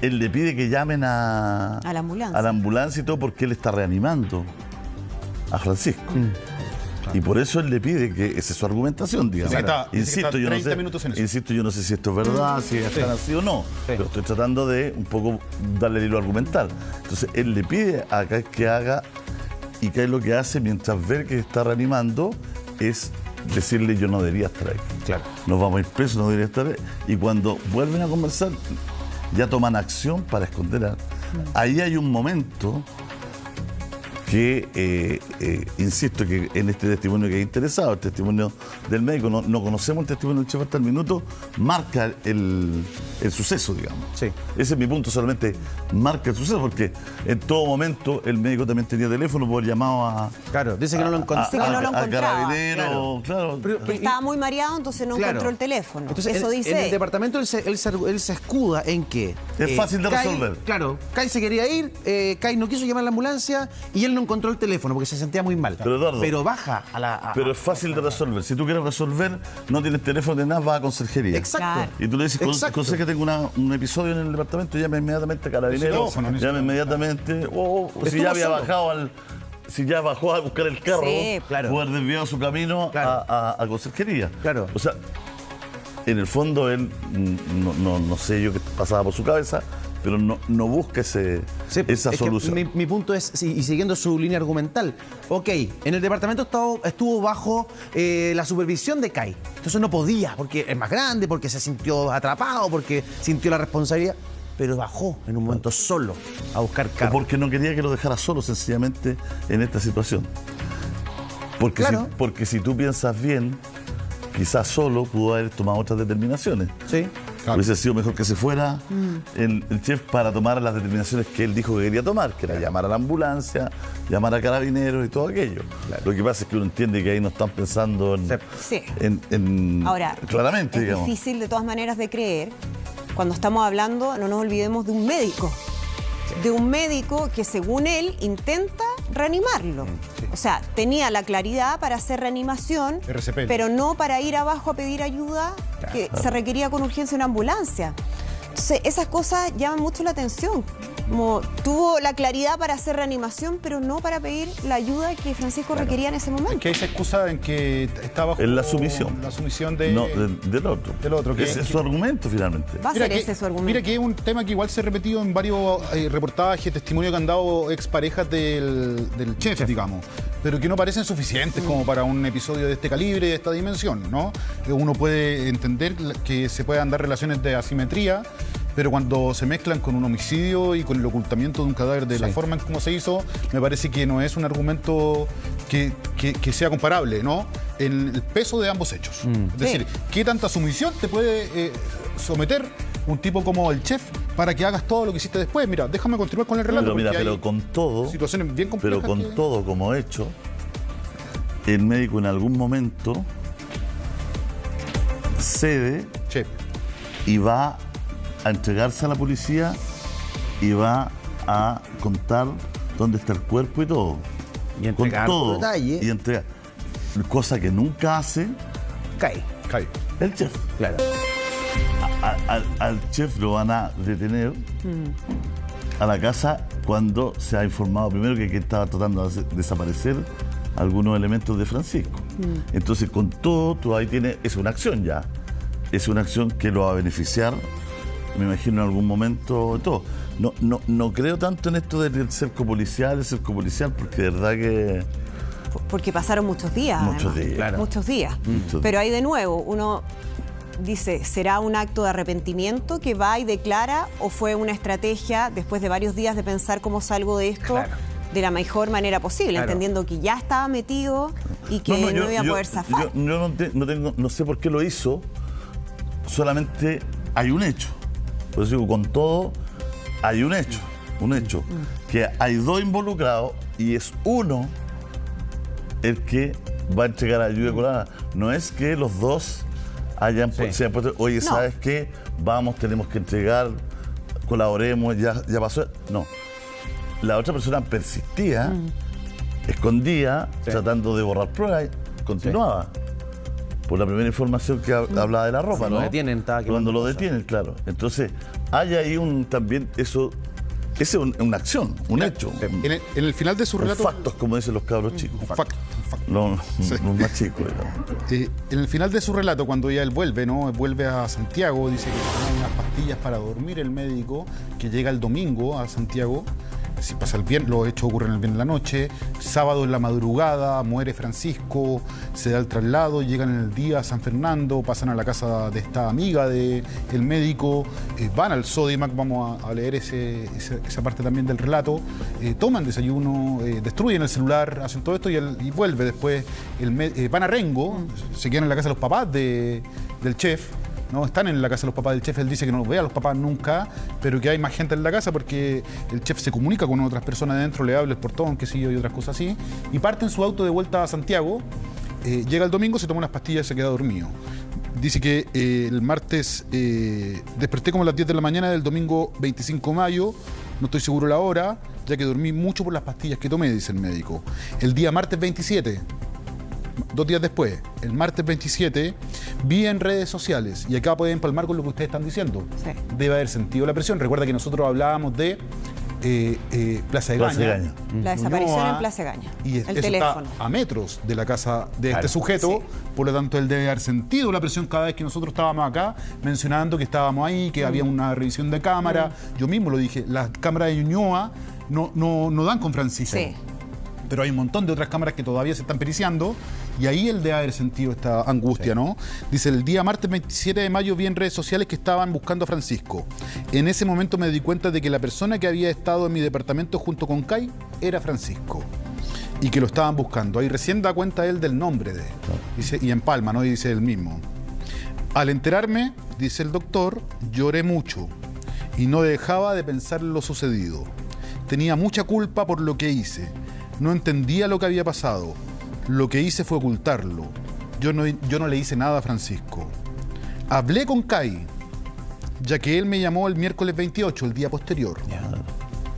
Speaker 2: él le pide que llamen a la ambulancia y todo, porque él está reanimando a Francisco. Y por eso él le pide que esa es su argumentación, digamos. Insisto, yo no sé si esto es verdad, si es tan así o no, pero estoy tratando de un poco darle el hilo argumental. Entonces él le pide acá que haga Y Kai lo que hace mientras ve que está reanimando es decirle yo no debería estar ahí.
Speaker 4: Claro.
Speaker 2: Nos vamos a ir presos, no debería estar ahí. Y cuando vuelven a conversar, ya toman acción para esconder a... Ahí hay un momento que, insisto, que en este testimonio que es interesado, el testimonio del médico, no conocemos el testimonio del chef hasta el minuto, marca el suceso, digamos.
Speaker 4: Sí.
Speaker 2: Ese es mi punto, solamente marca el suceso, porque en todo momento el médico también tenía teléfono, por llamado a...
Speaker 4: Claro, dice que no lo encontraba.
Speaker 1: Sí, que no lo
Speaker 2: a
Speaker 1: encontraba.
Speaker 2: Carabinero, claro.
Speaker 1: Estaba muy mareado, entonces no
Speaker 4: Claro.
Speaker 1: encontró el teléfono.
Speaker 4: Entonces,
Speaker 1: Eso dice.
Speaker 4: en el departamento él se escuda en que...
Speaker 2: Es fácil de resolver.
Speaker 4: Claro, Kai se quería ir, Kai no quiso llamar a la ambulancia y él no encontró el teléfono porque se sentía muy mal.
Speaker 2: Pero, Eduardo,
Speaker 4: baja a la...
Speaker 2: Pero es fácil de resolver. Si tú quieres resolver, no tienes teléfono de nada, vas a conserjería.
Speaker 4: Exacto.
Speaker 1: Claro.
Speaker 2: Y tú le dices,
Speaker 4: Exacto.
Speaker 2: consejo que tengo un episodio en el departamento, llame inmediatamente a Carabinero,
Speaker 3: Sí, no,
Speaker 2: llame inmediatamente, o si
Speaker 4: Estuvo
Speaker 2: ya había
Speaker 4: solo.
Speaker 2: bajado si ya bajó a buscar el carro,
Speaker 1: Sí,
Speaker 4: claro.
Speaker 2: poder desviar su camino
Speaker 4: Claro.
Speaker 2: a conserjería.
Speaker 4: Claro.
Speaker 2: O sea, en el fondo él, no sé yo qué pasaba por su cabeza, pero no busca
Speaker 4: Sí,
Speaker 2: esa
Speaker 4: es que
Speaker 2: solución.
Speaker 4: mi punto es, y siguiendo su línea argumental, ok, en el departamento estuvo bajo la supervisión de Kai. Entonces no podía, porque es más grande, porque se sintió atrapado, porque sintió la responsabilidad, pero bajó en un momento solo a buscar
Speaker 2: O
Speaker 4: carro.
Speaker 2: porque no quería que lo dejara solo, sencillamente, en esta situación. Porque,
Speaker 4: Claro.
Speaker 2: porque si tú piensas bien, quizás solo pudo haber tomado otras determinaciones.
Speaker 4: Sí.
Speaker 3: Claro.
Speaker 2: Hubiese sido mejor que se fuera el chef para tomar las determinaciones que él dijo que quería tomar, que era llamar a la ambulancia, llamar a Carabineros y todo aquello. Lo que pasa es que uno entiende que ahí no están pensando en...
Speaker 1: Sí.
Speaker 2: en-
Speaker 1: Ahora,
Speaker 2: claramente,
Speaker 1: es
Speaker 2: digamos.
Speaker 1: difícil de todas maneras de creer. Cuando estamos hablando, no nos olvidemos de un médico. De un médico que, según él, intenta reanimarlo. O sea, tenía la claridad para hacer reanimación,
Speaker 3: RCP.
Speaker 1: pero no para ir abajo a pedir ayuda, que se requería con urgencia una ambulancia. Entonces, esas cosas llaman mucho la atención. Como tuvo la claridad para hacer reanimación, pero no para pedir la ayuda que Francisco requería en ese momento.
Speaker 3: Que ahí se excusa en que está bajo
Speaker 2: En la sumisión.
Speaker 3: la sumisión de...
Speaker 2: No, del otro.
Speaker 3: del otro, que-
Speaker 2: Ese es su argumento, finalmente.
Speaker 1: Va a ser ese su argumento.
Speaker 3: Mira que es un tema que igual se ha repetido en varios reportajes, testimonios que han dado exparejas del chef, digamos, pero que no parecen suficientes como para un episodio de este calibre, de esta dimensión, ¿no? Uno puede entender que se puedan dar relaciones de asimetría, pero cuando se mezclan con un homicidio y con el ocultamiento de un cadáver de la forma en cómo se hizo, me parece que no es un argumento que sea comparable, ¿no? En el peso de ambos hechos. Es decir, ¿qué tanta sumisión te puede someter un tipo como el chef para que hagas todo lo que hiciste después? Mira, déjame continuar con el relato.
Speaker 2: Pero mira,
Speaker 3: porque
Speaker 2: pero
Speaker 3: hay
Speaker 2: con todo,
Speaker 3: situaciones bien complejas.
Speaker 2: pero con
Speaker 3: que-
Speaker 2: todo como hecho, el médico en algún momento cede
Speaker 3: Chef.
Speaker 2: y va a entregarse a la policía y va a contar dónde está el cuerpo y todo.
Speaker 4: Y entregar
Speaker 2: con todo.
Speaker 4: detalle.
Speaker 2: Y entregar. Cosa que nunca hace
Speaker 4: Kai.
Speaker 3: Kai.
Speaker 2: el chef.
Speaker 4: Claro.
Speaker 2: Al chef lo van a detener a la casa cuando se ha informado primero que estaba tratando de desaparecer algunos elementos de Francisco. Entonces, con todo, tú ahí tienes, es una acción ya. Es una acción que lo va a beneficiar, me imagino, en algún momento todo. No creo tanto en esto del cerco policial, porque de verdad que...
Speaker 1: Porque pasaron muchos días.
Speaker 2: Muchos
Speaker 1: además.
Speaker 2: días.
Speaker 4: Claro.
Speaker 1: Muchos días.
Speaker 2: Muchos.
Speaker 1: Pero ahí de nuevo, uno dice, ¿será un acto de arrepentimiento que va y declara o fue una estrategia después de varios días de pensar cómo salgo de esto
Speaker 4: Claro.
Speaker 1: de la mejor manera posible,
Speaker 4: Claro.
Speaker 1: entendiendo que ya estaba metido y que no, iba a poder zafar?
Speaker 2: Yo no sé por qué lo hizo, solamente hay un hecho. Por eso digo, con todo hay un hecho, que hay dos involucrados y es uno el que va a entregar ayuda económica. No es que los dos se hayan puesto, oye,
Speaker 1: No.
Speaker 2: ¿sabes qué? Vamos, tenemos que entregar, colaboremos, ya pasó. No. La otra persona persistía, escondía, tratando de borrar pruebas, continuaba. Por la primera información que hablaba de la ropa,
Speaker 4: Cuando
Speaker 2: ¿no?
Speaker 4: lo detienen, estaba
Speaker 2: Cuando
Speaker 4: quemando
Speaker 2: lo
Speaker 4: cosas.
Speaker 2: detienen, claro. Entonces, hay ahí también eso. Esa es una acción, un hecho.
Speaker 3: En el final de su
Speaker 2: Los
Speaker 3: relato...
Speaker 2: factos, como dicen los cabros chicos.
Speaker 3: Un facto.
Speaker 2: Los más chicos, digamos.
Speaker 3: En el final de su relato, cuando ya él vuelve, ¿no? Vuelve a Santiago, dice que toma unas pastillas para dormir el médico, que llega el domingo a Santiago, si pasa el viernes, los hechos ocurren el viernes en la noche, sábado en la madrugada, muere Francisco, se da el traslado, llegan en el día a San Fernando, pasan a la casa de esta amiga del médico, van al Sodimac, vamos a leer esa parte también del relato, toman desayuno, destruyen el celular, hacen todo esto y vuelve después, van a Rengo, se quedan en la casa de los papás del chef, ¿no? Están en la casa de los papás del chef, él dice que no ve a los papás nunca, pero que hay más gente en la casa porque el chef se comunica con otras personas adentro, le habla el portón, qué sé yo, y otras cosas así, y parte en su auto de vuelta a Santiago, llega el domingo, se toma unas pastillas y se queda dormido. Dice que el martes desperté como a las 10 de la mañana del domingo 25 de mayo, no estoy seguro la hora, ya que dormí mucho por las pastillas que tomé, dice el médico. El día martes 27, 2 días después, el martes 27, vi en redes sociales, y acá pueden empalmar con lo que ustedes están diciendo,
Speaker 1: sí.
Speaker 3: Debe haber sentido la presión. Recuerda que nosotros hablábamos de Plaza de Gaña.
Speaker 1: La desaparición en Plaza de Gaña.
Speaker 3: Y
Speaker 1: el
Speaker 3: eso
Speaker 1: teléfono.
Speaker 3: está a metros de la casa de
Speaker 2: Claro.
Speaker 3: este sujeto,
Speaker 1: Sí.
Speaker 3: por lo tanto él debe haber sentido la presión cada vez que nosotros estábamos acá, mencionando que estábamos ahí, que había una revisión de cámara. Yo mismo lo dije, las cámaras de Ñuñoa no dan con Francisco.
Speaker 1: Sí.
Speaker 3: Pero hay un montón de otras cámaras que todavía se están periciando y ahí él debe haber sentido esta angustia, ¿no? Dice, el día martes 27 de mayo vi en redes sociales que estaban buscando a Francisco. En ese momento me di cuenta de que la persona que había estado en mi departamento junto con Kai era Francisco y que lo estaban buscando. Ahí recién da cuenta él del nombre de él. Dice, y empalma, ¿no? Y dice él mismo. Al enterarme, dice el doctor, lloré mucho y no dejaba de pensar en lo sucedido. Tenía mucha culpa por lo que hice. No entendía lo que había pasado. Lo que hice fue ocultarlo. Yo no le hice nada a Francisco. Hablé con Kai, ya que él me llamó el miércoles 28, el día posterior.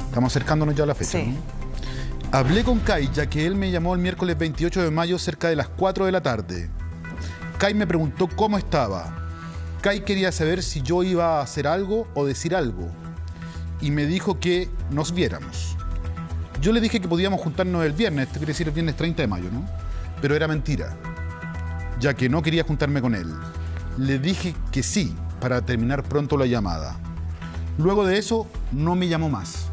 Speaker 3: Estamos acercándonos ya a la fecha.
Speaker 1: Sí.
Speaker 3: ¿No? Hablé con Kai, ya que él me llamó el miércoles 28 de mayo cerca de las 4 de la tarde. Kai me preguntó cómo estaba. Kai quería saber si yo iba a hacer algo o decir algo. Y me dijo que nos viéramos. Yo le dije que podíamos juntarnos el viernes, esto quiere decir el viernes 30 de mayo, ¿no? Pero era mentira, ya que no quería juntarme con él. Le dije que sí, para terminar pronto la llamada. Luego de eso, no me llamó más.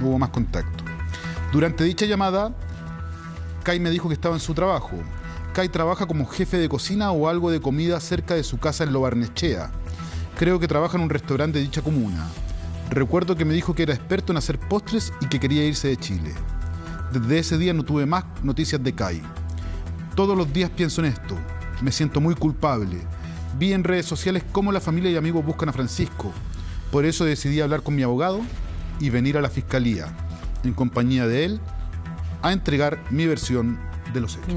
Speaker 3: No hubo más contacto. Durante dicha llamada, Kai me dijo que estaba en su trabajo. Kai trabaja como jefe de cocina o algo de comida cerca de su casa en Lo Barnechea. Creo que trabaja en un restaurante de dicha comuna. Recuerdo que me dijo que era experto en hacer postres y que quería irse de Chile. Desde ese día no tuve más noticias de Kai. Todos los días pienso en esto. Me siento muy culpable. Vi en redes sociales cómo la familia y amigos buscan a Francisco. Por eso decidí hablar con mi abogado y venir a la fiscalía, en compañía de él, a entregar mi versión de los hechos.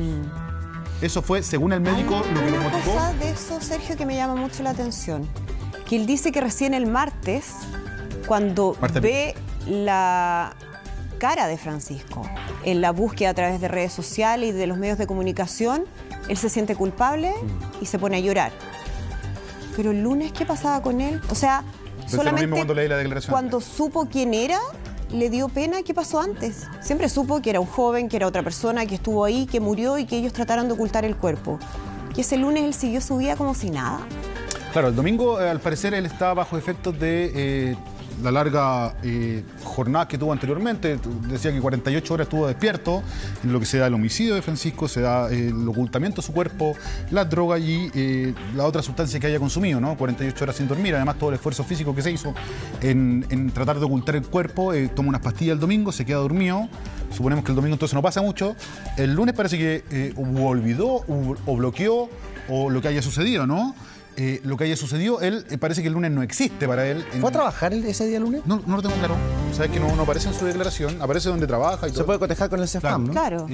Speaker 3: Eso fue, según el médico, lo que lo
Speaker 1: Una
Speaker 3: motivó.
Speaker 1: cosa de eso, Sergio, que me llama mucho la atención. Que él dice que recién el martes, cuando
Speaker 3: Martes.
Speaker 1: ve la cara de Francisco en la búsqueda a través de redes sociales y de los medios de comunicación, él se siente culpable y se pone a llorar. Pero el lunes, ¿qué pasaba con él? O sea,
Speaker 3: Pensé lo
Speaker 1: solamente
Speaker 3: mismo cuando leí la declaración.
Speaker 1: cuando supo quién era, le dio pena. ¿Qué pasó antes? Siempre supo que era un joven, que era otra persona, que estuvo ahí, que murió y que ellos trataron de ocultar el cuerpo. Y ese lunes él siguió su vida como si nada.
Speaker 3: Claro, el domingo, al parecer, él estaba bajo efectos de la larga jornada que tuvo anteriormente. Decía que 48 horas estuvo despierto, en lo que se da el homicidio de Francisco, se da el ocultamiento de su cuerpo, las drogas y la otra sustancia que haya consumido, ¿no? 48 horas sin dormir, además todo el esfuerzo físico que se hizo en tratar de ocultar el cuerpo. Toma unas pastillas el domingo, se queda dormido. Suponemos que el domingo entonces no pasa mucho. El lunes parece que olvidó o bloqueó o lo que haya sucedido, ¿no? Lo que haya sucedido, él parece que el lunes no existe para él.
Speaker 4: ¿Fue a trabajar ese día lunes?
Speaker 3: No lo tengo claro. Sabes que no aparece en su declaración, aparece donde trabaja y todo.
Speaker 4: Se puede cotejar con el CEFAM, ¿no?
Speaker 1: Claro.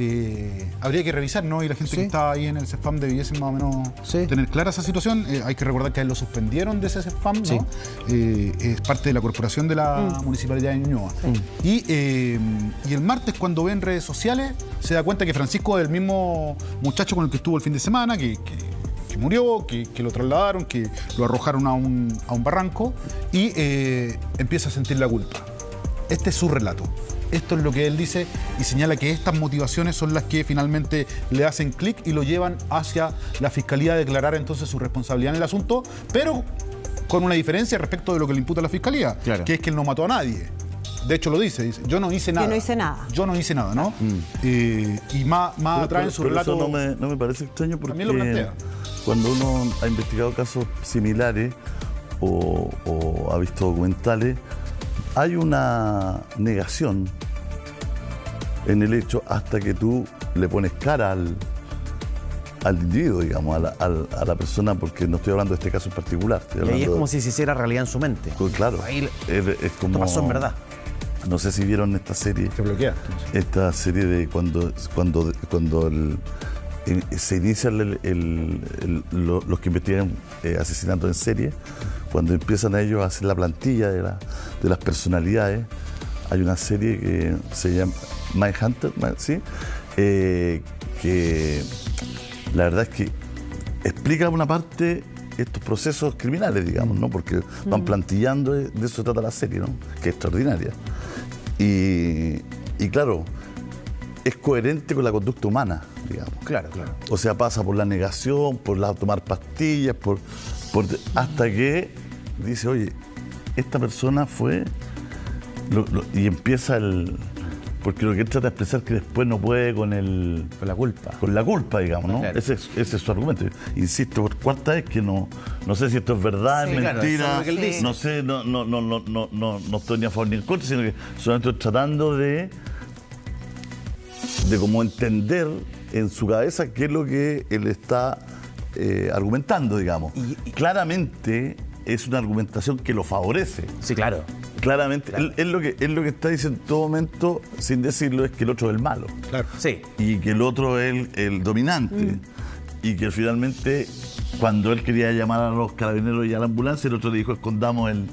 Speaker 3: Habría que revisar, ¿no? Y la gente
Speaker 4: Sí.
Speaker 3: que está ahí en el CEFAM debiese más o menos
Speaker 4: Sí.
Speaker 3: tener clara esa situación. Hay que recordar que a él lo suspendieron de ese CEFAM, ¿no?
Speaker 4: Sí.
Speaker 3: Es parte de la corporación de la Municipalidad de Ñuñoa. Y el martes, cuando ve en redes sociales, se da cuenta que Francisco es el mismo muchacho con el que estuvo el fin de semana, que murió, que lo trasladaron, que lo arrojaron a un barranco y empieza a sentir la culpa. Este es su relato. Esto es lo que él dice y señala que estas motivaciones son las que finalmente le hacen clic y lo llevan hacia la Fiscalía a declarar entonces su responsabilidad en el asunto, pero con una diferencia respecto de lo que le imputa la Fiscalía,
Speaker 4: Claro.
Speaker 3: que es que él no mató a nadie. De hecho lo dice, yo no hice nada.
Speaker 1: Yo no hice nada.
Speaker 3: Yo no hice nada, ¿no? Y más atrás en su relato...
Speaker 2: Eso no me parece extraño porque
Speaker 3: también lo plantea.
Speaker 2: Cuando uno ha investigado casos similares o ha visto documentales, hay una negación en el hecho hasta que tú le pones cara al individuo, digamos, a la persona, porque no estoy hablando de este caso en particular.
Speaker 4: Y ahí es como si se hiciera realidad en su mente.
Speaker 2: Pues claro,
Speaker 4: Ahí
Speaker 2: es como...
Speaker 4: esto pasó en verdad.
Speaker 2: No sé si vieron esta serie.
Speaker 3: Se bloquea.
Speaker 2: Esta serie de cuando se inician los que investigan asesinatos en serie, cuando empiezan a ellos a hacer la plantilla de las personalidades. Hay una serie que se llama Mindhunter, ¿sí? Que la verdad es que explica una parte estos procesos criminales, digamos, ¿no? Porque van plantillando, de eso se trata la serie, ¿no? Que es extraordinaria. Y claro, es coherente con la conducta humana, digamos.
Speaker 4: Claro.
Speaker 2: O sea, pasa por la negación, por tomar pastillas, hasta que dice, oye, esta persona fue... y empieza porque lo que él trata de expresar es que después no puede con la culpa, digamos, ¿no?
Speaker 4: Claro.
Speaker 2: Ese es su argumento. Insisto por cuarta vez que no sé si esto es verdad,
Speaker 4: Sí,
Speaker 2: es
Speaker 4: claro,
Speaker 2: mentira,
Speaker 4: eso es lo que él dice.
Speaker 2: no sé, no estoy ni a favor ni en contra, sino que solamente estoy tratando de como entender en su cabeza qué es lo que él está argumentando, digamos. Y claramente es una argumentación que lo favorece.
Speaker 4: Sí, claro.
Speaker 2: Claramente, claro. Él lo que está diciendo en todo momento, sin decirlo, es que el otro es el malo.
Speaker 3: Claro.
Speaker 4: Sí.
Speaker 2: Y que el otro es el dominante. Y que finalmente, cuando él quería llamar a los carabineros y a la ambulancia, el otro le dijo, escondamos el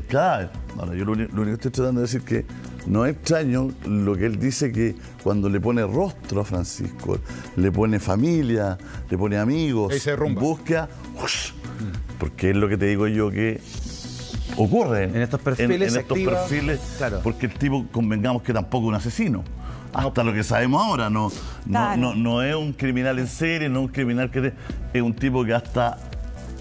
Speaker 2: cadáver. Bueno, yo lo único que estoy tratando de decir que no es extraño lo que él dice, que cuando le pone rostro a Francisco, le pone familia, le pone amigos, busca, porque es lo que te digo yo que ocurre
Speaker 4: en estos perfiles.
Speaker 2: Claro. Porque el tipo, convengamos que tampoco es un asesino. Hasta lo que sabemos ahora, no es un criminal en serie, no es un criminal es un tipo que hasta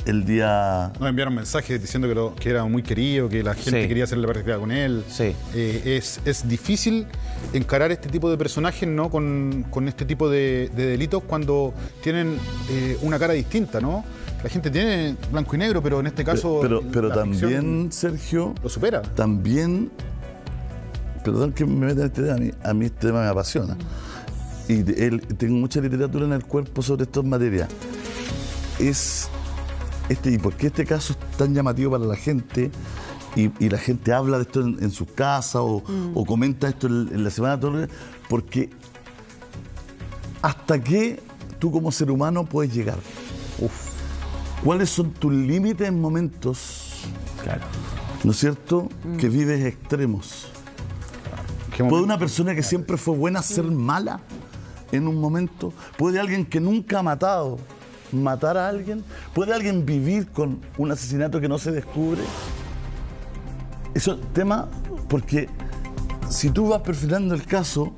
Speaker 2: el día...
Speaker 3: Nos enviaron mensajes diciendo que era muy querido, que la gente quería hacerle partida con él.
Speaker 4: Sí.
Speaker 3: Es difícil encarar este tipo de personajes, ¿no? Con este tipo de delitos cuando tienen una cara distinta, ¿no? La gente tiene blanco y negro, pero en este caso...
Speaker 2: Pero también, Sergio...
Speaker 3: Lo supera.
Speaker 2: También... Perdón que me meta en este tema, a mí este tema me apasiona. Y tengo mucha literatura en el cuerpo sobre estas materias. ¿Y por qué este caso es tan llamativo para la gente? Y la gente habla de esto en sus casas o comenta esto en la semana. Porque ¿hasta qué tú como ser humano puedes llegar? ¿Cuáles son tus límites en momentos?
Speaker 4: Claro.
Speaker 2: ¿No es cierto? Que vives extremos. ¿Puede una persona que siempre fue buena ser mala en un momento? ¿Puede alguien que nunca ha matado matar a alguien? ¿Puede alguien vivir con un asesinato que no se descubre? Eso es tema, porque si tú vas perfilando el caso,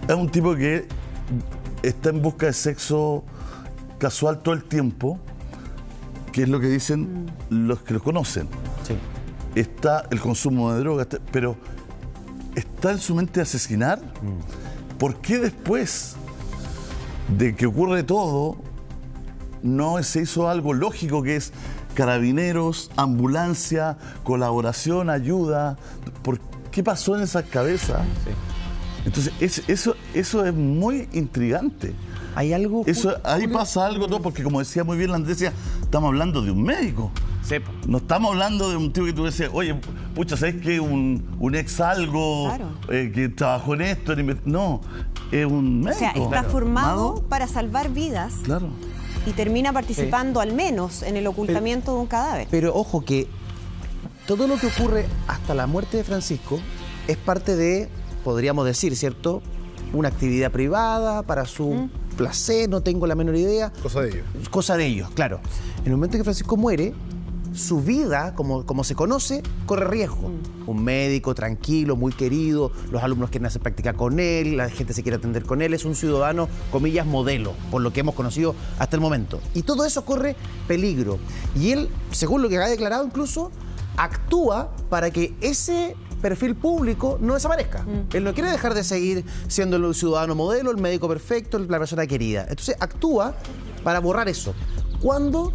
Speaker 2: es un tipo que está en busca de sexo casual todo el tiempo, que es lo que dicen los que lo conocen.
Speaker 4: Sí.
Speaker 2: Está el consumo de drogas, pero ¿está en su mente asesinar? ¿Por qué después de que ocurre todo no se hizo algo lógico, que es carabineros, ambulancia, colaboración, ayuda? ¿Por qué pasó en esas cabezas? Sí. Entonces, eso es muy intrigante.
Speaker 4: Hay algo...
Speaker 2: Ahí pasa algo, ¿no? Porque como decía muy bien la Andresia, estamos hablando de un médico.
Speaker 4: Sí.
Speaker 2: No estamos hablando de un tío que tú dices, oye, pucha, ¿sabes qué? Un ex algo,
Speaker 1: claro,
Speaker 2: que trabajó en esto. No, es un médico.
Speaker 1: O sea, está formado para salvar vidas.
Speaker 2: Claro.
Speaker 1: Y termina participando al menos en el ocultamiento de un cadáver.
Speaker 4: Pero ojo que todo lo que ocurre hasta la muerte de Francisco es parte de, podríamos decir, ¿cierto?, una actividad privada para su placer, no tengo la menor idea.
Speaker 3: Cosa de ellos.
Speaker 4: Cosa de ellos, claro. En el momento en que Francisco muere, su vida, como se conoce, corre riesgo. Un médico tranquilo, muy querido, los alumnos quieren hacer práctica con él, la gente se quiere atender con él, es un ciudadano, comillas, modelo, por lo que hemos conocido hasta el momento. Y todo eso corre peligro. Y él, según lo que ha declarado incluso, actúa para que ese perfil público no desaparezca. Él no quiere dejar de seguir siendo el ciudadano modelo, el médico perfecto, la persona querida. Entonces actúa para borrar eso. Cuando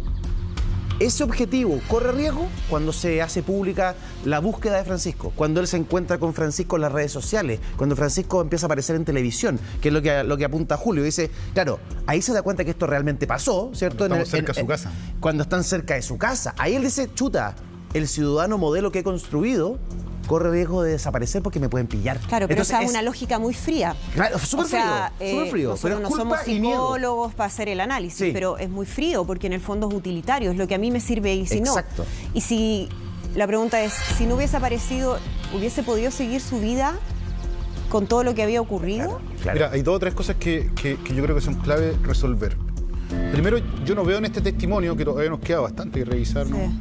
Speaker 4: ese objetivo corre riesgo, cuando se hace pública la búsqueda de Francisco, cuando él se encuentra con Francisco en las redes sociales, cuando Francisco empieza a aparecer en televisión, que es lo que apunta Julio. Dice, claro, ahí se da cuenta que esto realmente pasó, ¿cierto?
Speaker 3: Cuando estamos cerca de su casa.
Speaker 4: Cuando están cerca de su casa. Ahí él dice, chuta, el ciudadano modelo que he construido corre riesgo de desaparecer porque me pueden pillar.
Speaker 1: Claro, pero esa es una lógica muy fría.
Speaker 4: Claro, súper frío.
Speaker 1: Nosotros
Speaker 4: Pero
Speaker 1: no
Speaker 4: culpa
Speaker 1: somos
Speaker 4: y miedo.
Speaker 1: psicólogos para hacer el análisis,
Speaker 4: Sí.
Speaker 1: pero es muy frío porque en el fondo es utilitario, es lo que a mí me sirve y si
Speaker 4: Exacto.
Speaker 1: no. Y si la pregunta es, si no hubiese aparecido, ¿hubiese podido seguir su vida con todo lo que había ocurrido?
Speaker 4: Claro.
Speaker 3: Mira, hay 2 o 3 cosas que yo creo que son clave resolver. Primero, yo no veo en este testimonio, que todavía nos queda bastante que revisar, ¿no?
Speaker 1: Sí.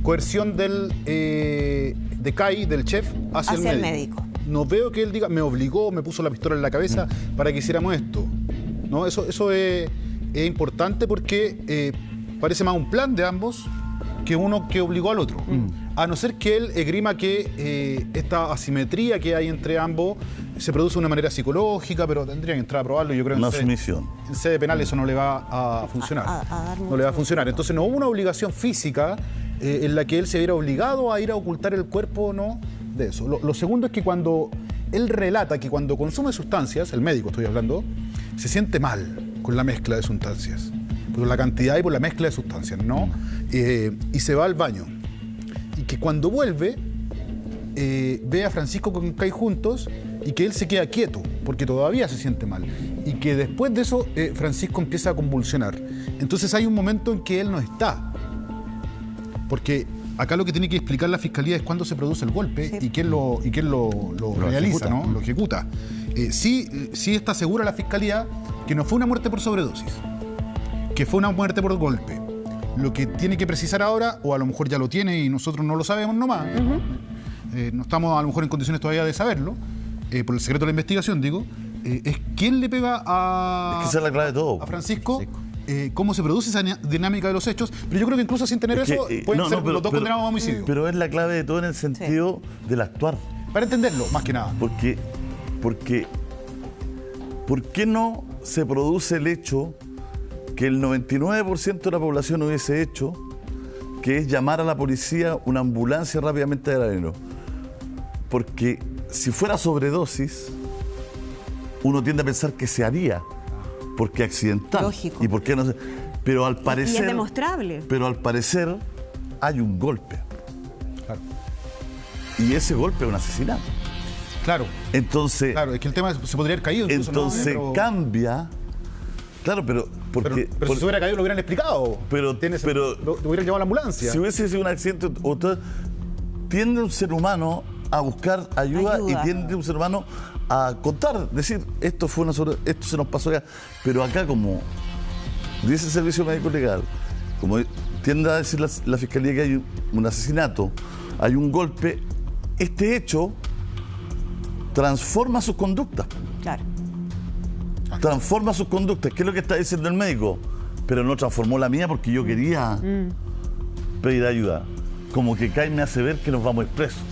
Speaker 3: Coerción de Kai, del chef, hacia el médico. No veo que él diga, me obligó, me puso la pistola en la cabeza para que hiciéramos esto. ¿No? Eso es importante porque parece más un plan de ambos que uno que obligó al otro. A no ser que él esgrima que esta asimetría que hay entre ambos se produce de una manera psicológica, pero tendría que entrar a probarlo. Yo creo que
Speaker 2: Una sumisión.
Speaker 3: en sede penal eso no le va a funcionar. No le va a funcionar. Entonces no hubo una obligación física en la que él se viera obligado a ir a ocultar el cuerpo, no de eso. Lo segundo es que cuando él relata que cuando consume sustancias, el médico estoy hablando, se siente mal con la mezcla de sustancias, por la cantidad y por la mezcla de sustancias, ¿no? Y se va al baño. Y que cuando vuelve, ve a Francisco con Kai juntos y que él se queda quieto, porque todavía se siente mal. Y que después de eso, Francisco empieza a convulsionar. Entonces hay un momento en que él no está. Porque acá lo que tiene que explicar la fiscalía es cuándo se produce el golpe y quién lo realiza,
Speaker 4: ejecuta.
Speaker 3: ¿no? Lo ejecuta. Sí está segura la fiscalía que no fue una muerte por sobredosis, que fue una muerte por golpe. Lo que tiene que precisar ahora, o a lo mejor ya lo tiene y nosotros no lo sabemos nomás, no estamos a lo mejor en condiciones todavía de saberlo, por el secreto de la investigación, digo, es quién le pega
Speaker 2: Es que esa es la clave de todo.
Speaker 3: a Francisco. Cómo se produce esa dinámica de los hechos, pero yo creo que incluso sin tener eso pueden ser los dos condenados a homicidio.
Speaker 2: Pero es la clave de todo en el sentido del actuar.
Speaker 3: Para entenderlo, más que nada.
Speaker 2: ¿Por qué no se produce el hecho que el 99% de la población hubiese hecho, que es llamar a la policía, una ambulancia rápidamente de Carabineros? Porque si fuera sobredosis, uno tiende a pensar que se haría, porque accidental.
Speaker 1: Lógico.
Speaker 2: ¿Y por qué no se? Pero al parecer.
Speaker 1: Y es demostrable.
Speaker 2: Pero al parecer hay un golpe.
Speaker 3: Claro.
Speaker 2: Y ese golpe es un asesinato.
Speaker 3: Claro.
Speaker 2: Entonces.
Speaker 3: Claro, es que el tema se podría haber caído. Incluso,
Speaker 2: entonces
Speaker 3: ¿no?
Speaker 2: cambia. Claro, pero. Porque,
Speaker 3: pero si se hubiera caído lo hubieran explicado.
Speaker 2: Pero
Speaker 3: lo hubieran llevado a la ambulancia.
Speaker 2: Si hubiese sido un accidente, tiende un ser humano a buscar ayuda. Y tiende un ser humano a contar, decir, esto se nos pasó acá. Pero acá, como dice el Servicio Médico Legal, como tiende a decir la Fiscalía que hay un asesinato, hay un golpe, este hecho transforma sus conductas.
Speaker 1: Claro.
Speaker 2: Transforma sus conductas. ¿Qué es lo que está diciendo el médico? Pero no transformó la mía porque yo quería pedir ayuda. Como que Kai me hace ver que nos vamos a ir presos.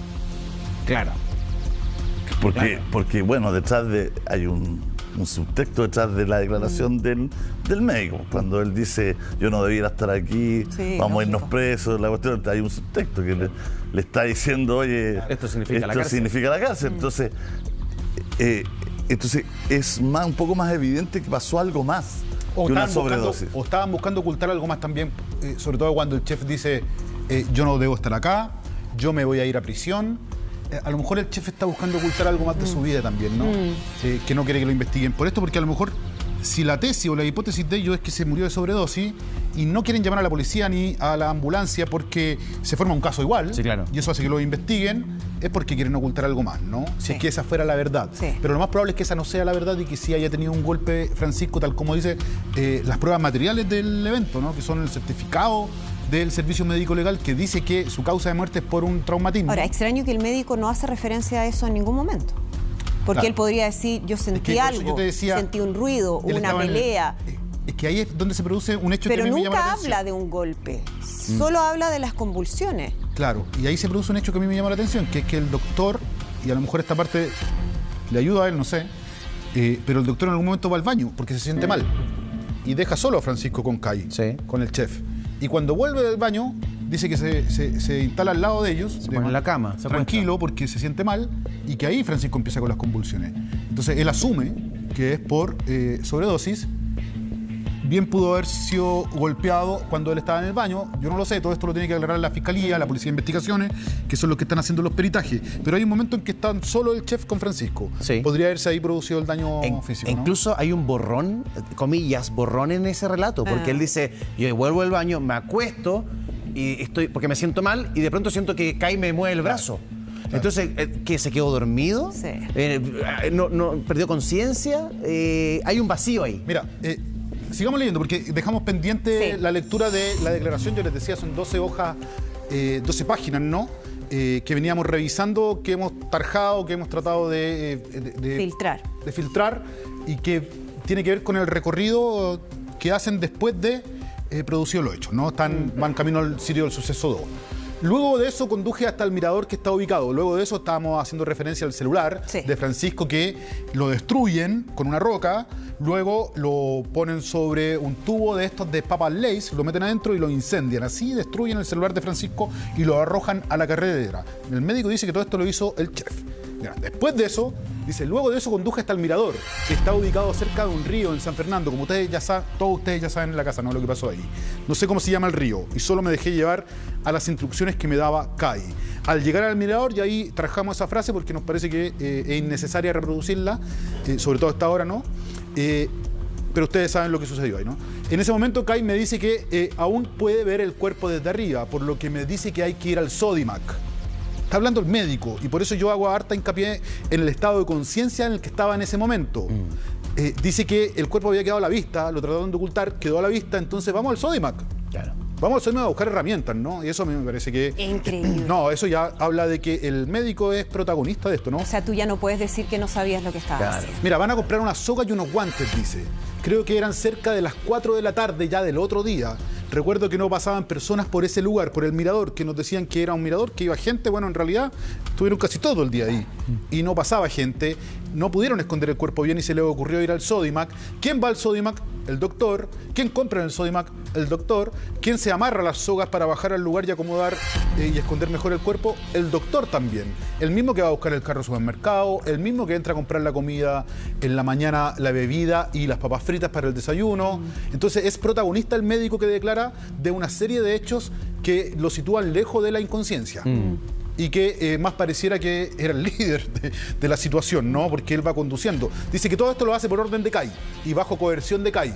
Speaker 4: Claro.
Speaker 2: Porque bueno, detrás hay un subtexto detrás de la declaración del médico. Cuando él dice, yo no debiera estar aquí, vamos a irnos presos, la cuestión, hay un subtexto que le está diciendo, oye,
Speaker 4: esto significa la cárcel.
Speaker 2: Entonces es un poco más evidente que pasó algo más que una sobredosis.
Speaker 3: O estaban buscando ocultar algo más también, sobre todo cuando el chef dice, yo no debo estar acá, yo me voy a ir a prisión. A lo mejor el chef está buscando ocultar algo más de su vida también, ¿no? Que no quiere que lo investiguen por esto, porque a lo mejor si la tesis o la hipótesis de ellos es que se murió de sobredosis y no quieren llamar a la policía ni a la ambulancia porque se forma un caso igual,
Speaker 4: sí, claro,
Speaker 3: y eso hace que lo investiguen, es porque quieren ocultar algo más, ¿no? Si es que esa fuera la verdad. Pero lo más probable es que esa no sea la verdad y que sí haya tenido un golpe Francisco, tal como dice las pruebas materiales del evento, ¿no? Que son el certificado del Servicio Médico Legal que dice que su causa de muerte es por un traumatismo.
Speaker 1: Ahora, extraño que el médico no hace referencia a eso en ningún momento. Porque él podría decir, yo sentí algo, sentí un ruido, una pelea.
Speaker 3: Es que ahí es donde se produce un hecho
Speaker 1: pero
Speaker 3: que a mí me llama la
Speaker 1: nunca
Speaker 3: atención.
Speaker 1: habla de un golpe, solo habla de las convulsiones.
Speaker 3: Claro, y ahí se produce un hecho que a mí me llama la atención, que es que el doctor, y a lo mejor esta parte le ayuda a él, no sé, pero el doctor en algún momento va al baño porque se siente mal y deja solo a Francisco con Kai,
Speaker 4: Sí.
Speaker 3: con el chef. Y cuando vuelve del baño, dice que se instala al lado de ellos,
Speaker 4: Se pone en la cama, se
Speaker 3: tranquilo porque se siente mal, y que ahí Francisco empieza con las convulsiones. Entonces él asume que es por sobredosis. Bien pudo haber sido golpeado cuando él estaba en el baño. Yo no lo sé, todo esto lo tiene que aclarar la Fiscalía, la Policía de Investigaciones, que son los que están haciendo los peritajes. Pero hay un momento en que están solo el chef con Francisco.
Speaker 4: Sí.
Speaker 3: Podría haberse ahí producido el daño físico, ¿no?
Speaker 4: Incluso hay un borrón, comillas, borrón en ese relato, porque él dice, yo vuelvo del baño, me acuesto, y estoy porque me siento mal, y de pronto siento que Kai me mueve el brazo. Entonces, ¿qué? ¿Se quedó dormido?
Speaker 1: Sí.
Speaker 4: No perdió conciencia. Hay un vacío ahí.
Speaker 3: Mira, sigamos leyendo porque dejamos pendiente
Speaker 1: Sí.
Speaker 3: la lectura de la declaración. Yo les decía, son 12 hojas, 12 páginas, ¿no? Que veníamos revisando, que hemos tarjado, que hemos tratado de filtrar, y que tiene que ver con el recorrido que hacen después de producido los hechos, ¿no? Van camino al sitio del suceso 2. Luego de eso conduje hasta el mirador que está ubicado. Luego de eso estábamos haciendo referencia al celular de Francisco, que lo destruyen con una roca. Luego lo ponen sobre un tubo de estos de papas Lay's, lo meten adentro y lo incendian. Así destruyen el celular de Francisco y lo arrojan a la carretera. El médico dice que todo esto lo hizo el chef. Mira, después de eso, dice, luego de eso conduje hasta el mirador, que está ubicado cerca de un río en San Fernando. Como ustedes ya saben, todos ustedes ya saben en la casa, ¿no? Lo que pasó ahí. No sé cómo se llama el río y solo me dejé llevar a las instrucciones que me daba Kai. Al llegar al mirador, y ahí trabajamos esa frase porque nos parece que es innecesaria reproducirla, sobre todo a esta hora, ¿no? Pero ustedes saben lo que sucedió ahí, ¿no? En ese momento Kai me dice que aún puede ver el cuerpo desde arriba, por lo que me dice que hay que ir al Sodimac. Está hablando el médico, y por eso yo hago harta hincapié en el estado de conciencia en el que estaba en ese momento. Dice que el cuerpo había quedado a la vista, lo trataron de ocultar, quedó a la vista, entonces vamos al Sodimac.
Speaker 4: Claro.
Speaker 3: Vamos al Sodimac a buscar herramientas, ¿no? Y eso a mí me parece que...
Speaker 1: Increíble.
Speaker 3: No, eso ya habla de que el médico es protagonista de esto, ¿no?
Speaker 1: O sea, tú ya no puedes decir que no sabías lo que estabas haciendo.
Speaker 3: Mira, van a comprar una soga y unos guantes, dice. Creo que eran cerca de las 4 de la tarde ya del otro día. Recuerdo que no pasaban personas por ese lugar, por el mirador, que nos decían que era un mirador, que iba gente. Bueno, en realidad estuvieron casi todo el día ahí y no pasaba gente. No pudieron esconder el cuerpo bien y se les ocurrió ir al Sodimac. ¿Quién va al Sodimac? El doctor. ¿Quién compra en el Sodimac? El doctor. ¿Quién se amarra las sogas para bajar al lugar y acomodar y esconder mejor el cuerpo? El doctor también. El mismo que va a buscar el carro al supermercado, el mismo que entra a comprar la comida en la mañana, la bebida y las papas fritas para el desayuno. Entonces es protagonista el médico que declara de una serie de hechos que lo sitúan lejos de la inconsciencia. Y que más pareciera que era el líder de la situación, ¿no? Porque él va conduciendo. Dice que todo esto lo hace por orden de Kai y bajo coerción de Kai.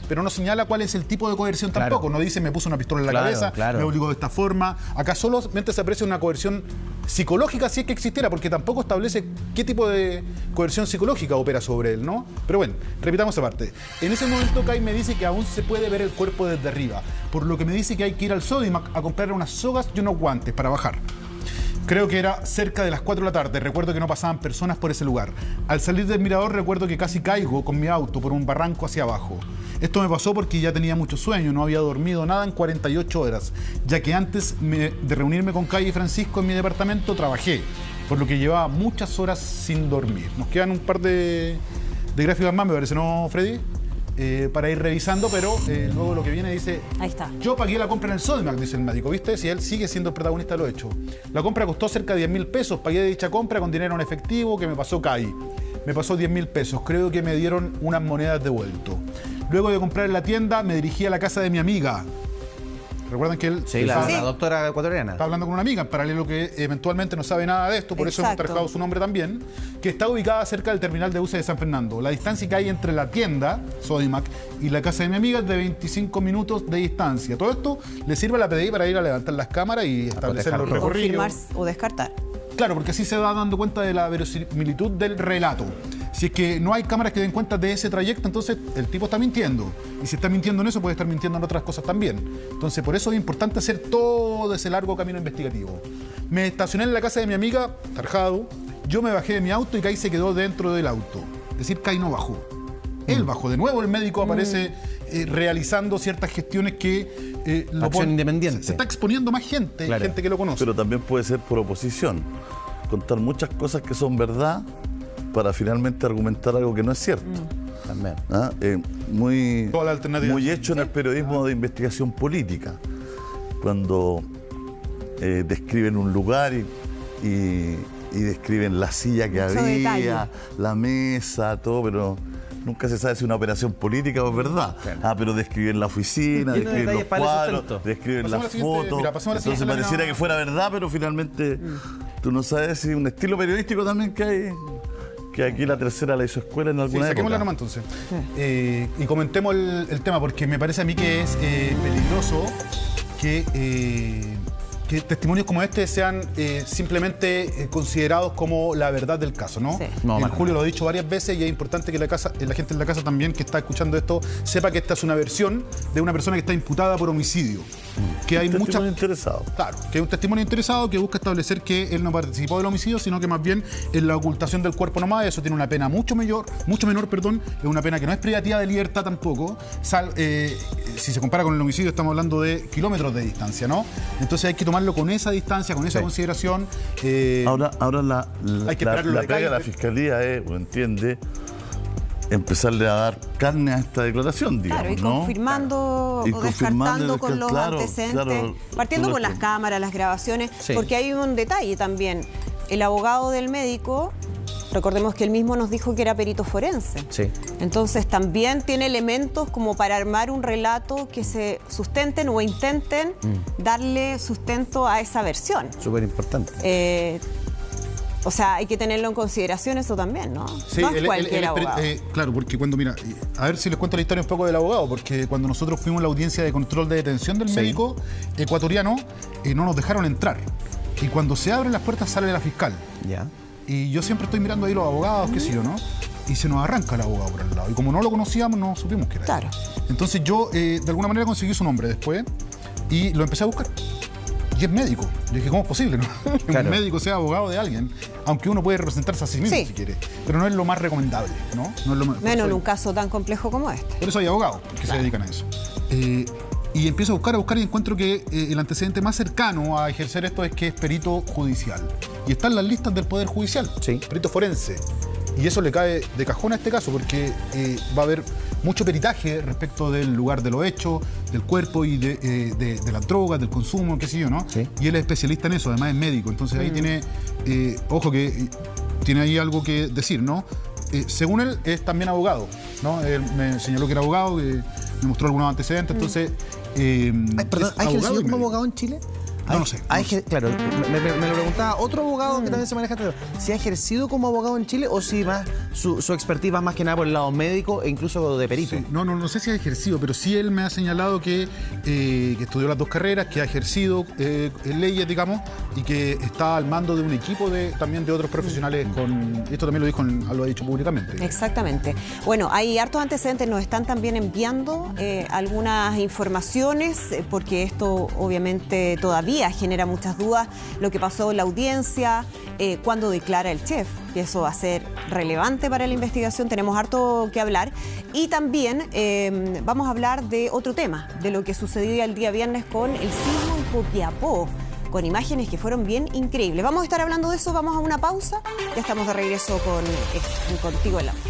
Speaker 3: Pero no señala cuál es el tipo de coerción tampoco. No dice me puso una pistola en la cabeza, me obligó de esta forma. Acá solamente se aprecia una coerción psicológica, si es que existiera, porque tampoco establece qué tipo de coerción psicológica opera sobre él, ¿no? Pero bueno, repitamos esa parte. En ese momento Kai me dice que aún se puede ver el cuerpo desde arriba, por lo que me dice que hay que ir al Sodimac a comprar unas sogas y unos guantes para bajar. Creo que era cerca de las 4 de la tarde. Recuerdo que no pasaban personas por ese lugar. Al salir del mirador recuerdo que casi caigo con mi auto por un barranco hacia abajo. Esto me pasó porque ya tenía mucho sueño, no había dormido nada en 48 horas, ya que antes de reunirme con Kai y Francisco en mi departamento trabajé, por lo que llevaba muchas horas sin dormir. Nos quedan un par de gráficas más, me parece, ¿no, Freddy? Para ir revisando, pero luego lo que viene dice...
Speaker 1: Ahí está.
Speaker 3: Yo pagué la compra en el Sodimac, dice el médico, ¿viste? Si él sigue siendo el protagonista de lo hecho. La compra costó cerca de 10.000 pesos. Pagué dicha compra con dinero en efectivo que me pasó Kai. Me pasó 10.000 pesos. Creo que me dieron unas monedas de vuelto. Luego de comprar en la tienda, me dirigí a la casa de mi amiga. ¿Recuerdan que él...
Speaker 4: Sí, la doctora ecuatoriana.
Speaker 3: Está hablando con una amiga, en paralelo que eventualmente no sabe nada de esto, por eso hemos trabajado su nombre también, que está ubicada cerca del terminal de buses de San Fernando. La distancia que hay entre la tienda, Sodimac, y la casa de mi amiga es de 25 minutos de distancia. Todo esto le sirve a la PDI para ir a levantar las cámaras y establecer los recorridos.
Speaker 1: Confirmar o descartar.
Speaker 3: Claro, porque así se va dando cuenta de la verosimilitud del relato. Si es que no hay cámaras que den cuenta de ese trayecto, entonces el tipo está mintiendo. Y si está mintiendo en eso, puede estar mintiendo en otras cosas también. Entonces, por eso es importante hacer todo ese largo camino investigativo. Me estacioné en la casa de mi amiga, Tarjado. Yo me bajé de mi auto y Kai se quedó dentro del auto. Es decir, Kai no bajó. Él bajó. De nuevo el médico aparece realizando ciertas gestiones que
Speaker 4: acción independiente.
Speaker 3: Se está exponiendo más gente,
Speaker 4: Claro.
Speaker 3: gente que lo conoce.
Speaker 2: Pero también puede ser por oposición. Contar muchas cosas que son verdad para finalmente argumentar algo que no es cierto.
Speaker 4: También.
Speaker 2: ¿Ah? Muy,
Speaker 3: Toda la alternativa.
Speaker 2: muy hecho en el periodismo de investigación política. Cuando describen un lugar y describen la silla que
Speaker 1: Mucho
Speaker 2: había,
Speaker 1: detalle.
Speaker 2: la mesa, todo, pero nunca se sabe si es una operación política o es verdad.
Speaker 4: Claro.
Speaker 2: Pero describen la oficina,
Speaker 4: Lleno de
Speaker 2: describen los
Speaker 4: detalles para el
Speaker 2: cuadros,
Speaker 4: sustento.
Speaker 2: describen
Speaker 3: Pasemos
Speaker 2: las
Speaker 3: a la siguiente,
Speaker 2: fotos.
Speaker 3: mira, pasemos a la
Speaker 2: Entonces
Speaker 3: siguiente
Speaker 2: pareciera
Speaker 3: lámina.
Speaker 2: que fuera verdad, pero finalmente tú no sabes si un estilo periodístico también que hay. Que aquí la tercera la hizo escuela en
Speaker 3: Sí,
Speaker 2: alguna
Speaker 3: saquémosla
Speaker 2: época.
Speaker 3: nomás entonces. Y comentemos el tema, porque me parece a mí que es peligroso que testimonios como este sean simplemente considerados como la verdad del caso, ¿no?
Speaker 1: Sí.
Speaker 4: No, mal.
Speaker 3: Julio lo ha dicho varias veces y es importante que la gente en la casa también que está escuchando esto sepa que esta es una versión de una persona que está imputada por homicidio. Que hay muchas...
Speaker 2: Testimonio interesado.
Speaker 3: Claro, que es un testimonio interesado que busca establecer que él no participó del homicidio, sino que más bien en la ocultación del cuerpo nomás. Eso tiene una pena mucho menor, es una pena que no es privativa de libertad tampoco. Si se compara con el homicidio, estamos hablando de kilómetros de distancia, ¿no? Entonces hay que tomarlo con esa distancia, con esa consideración.
Speaker 2: Ahora
Speaker 3: Hay que esperar los
Speaker 2: la pega de la
Speaker 3: detalles.
Speaker 2: fiscalía es, o entiende, empezarle a dar carne a esta declaración, digamos,
Speaker 1: Claro, y
Speaker 2: ¿no?
Speaker 1: confirmando
Speaker 2: Y
Speaker 1: o descartando
Speaker 2: confirmando,
Speaker 1: con los
Speaker 2: claro,
Speaker 1: antecedentes,
Speaker 2: claro,
Speaker 1: partiendo
Speaker 2: todo
Speaker 1: con
Speaker 2: esto.
Speaker 1: las cámaras, las grabaciones,
Speaker 4: Sí.
Speaker 1: porque hay un detalle también. El abogado del médico, recordemos que él mismo nos dijo que era perito forense.
Speaker 4: Sí.
Speaker 1: Entonces también tiene elementos como para armar un relato que se sustenten o intenten darle sustento a esa versión.
Speaker 4: Súper importante.
Speaker 1: O sea, hay que tenerlo en consideración eso también, ¿no?
Speaker 3: Sí,
Speaker 1: no es cualquier abogado.
Speaker 3: claro, porque cuando, mira, a ver si les cuento la historia un poco del abogado, porque cuando nosotros fuimos a la audiencia de control de detención del médico ecuatoriano, no nos dejaron entrar. Y cuando se abren las puertas sale la fiscal.
Speaker 4: Ya.
Speaker 3: Y yo siempre estoy mirando ahí los abogados, qué sé yo, ¿no? Y se nos arranca el abogado por el lado. Y como no lo conocíamos, no supimos que era él.
Speaker 1: Claro.
Speaker 3: Entonces yo, de alguna manera, conseguí su nombre después y lo empecé a buscar. Y es médico. Yo dije, ¿cómo es posible, no? Que
Speaker 4: Claro.
Speaker 3: un médico sea abogado de alguien, aunque uno puede representarse a sí mismo
Speaker 1: Sí.
Speaker 3: si quiere. Pero no es lo más recomendable, ¿no? No es lo más, por
Speaker 1: Menos
Speaker 3: eso
Speaker 1: en
Speaker 3: hay-
Speaker 1: un caso tan complejo como este.
Speaker 3: por eso hay abogados que se dedican a eso. Y empiezo a buscar y encuentro que el antecedente más cercano a ejercer esto es que es perito judicial. Y está en las listas del Poder Judicial,
Speaker 4: Sí.
Speaker 3: perito forense. Y eso le cae de cajón a este caso porque va a haber mucho peritaje respecto del lugar de los hechos, del cuerpo y de las drogas, del consumo, qué sé yo, ¿no?
Speaker 4: Sí.
Speaker 3: Y él es especialista en eso, además es médico. Entonces ahí tiene, ojo que tiene ahí algo que decir, ¿no? Según él, es también abogado, ¿no? Él me señaló que era abogado, que me mostró algunos antecedentes, entonces...
Speaker 4: Perdón,
Speaker 3: es
Speaker 4: ¿ha
Speaker 3: abogado
Speaker 4: ejercido
Speaker 3: y
Speaker 4: como
Speaker 3: médico.
Speaker 4: abogado en Chile?
Speaker 3: No lo sé.
Speaker 4: Claro, me lo preguntaba otro abogado que también se maneja este tema. ¿Si ha ejercido como abogado en Chile o si más su expertise va más que nada por el lado médico e incluso de perito?
Speaker 3: Sí, no sé si ha ejercido, pero sí él me ha señalado que estudió las dos carreras, que ha ejercido leyes, digamos, y que está al mando de un equipo también de otros profesionales con... Esto también lo ha dicho públicamente.
Speaker 1: Exactamente. Bueno, hay hartos antecedentes, nos están también enviando algunas informaciones, porque esto obviamente todavía genera muchas dudas, lo que pasó en la audiencia, cuándo declara el chef, que eso va a ser relevante para la investigación, tenemos harto que hablar. Y también vamos a hablar de otro tema, de lo que sucedió el día viernes con el sismo en Copiapó, con imágenes que fueron bien increíbles. Vamos a estar hablando de eso, vamos a una pausa, ya estamos de regreso con Contigo en la Mañana.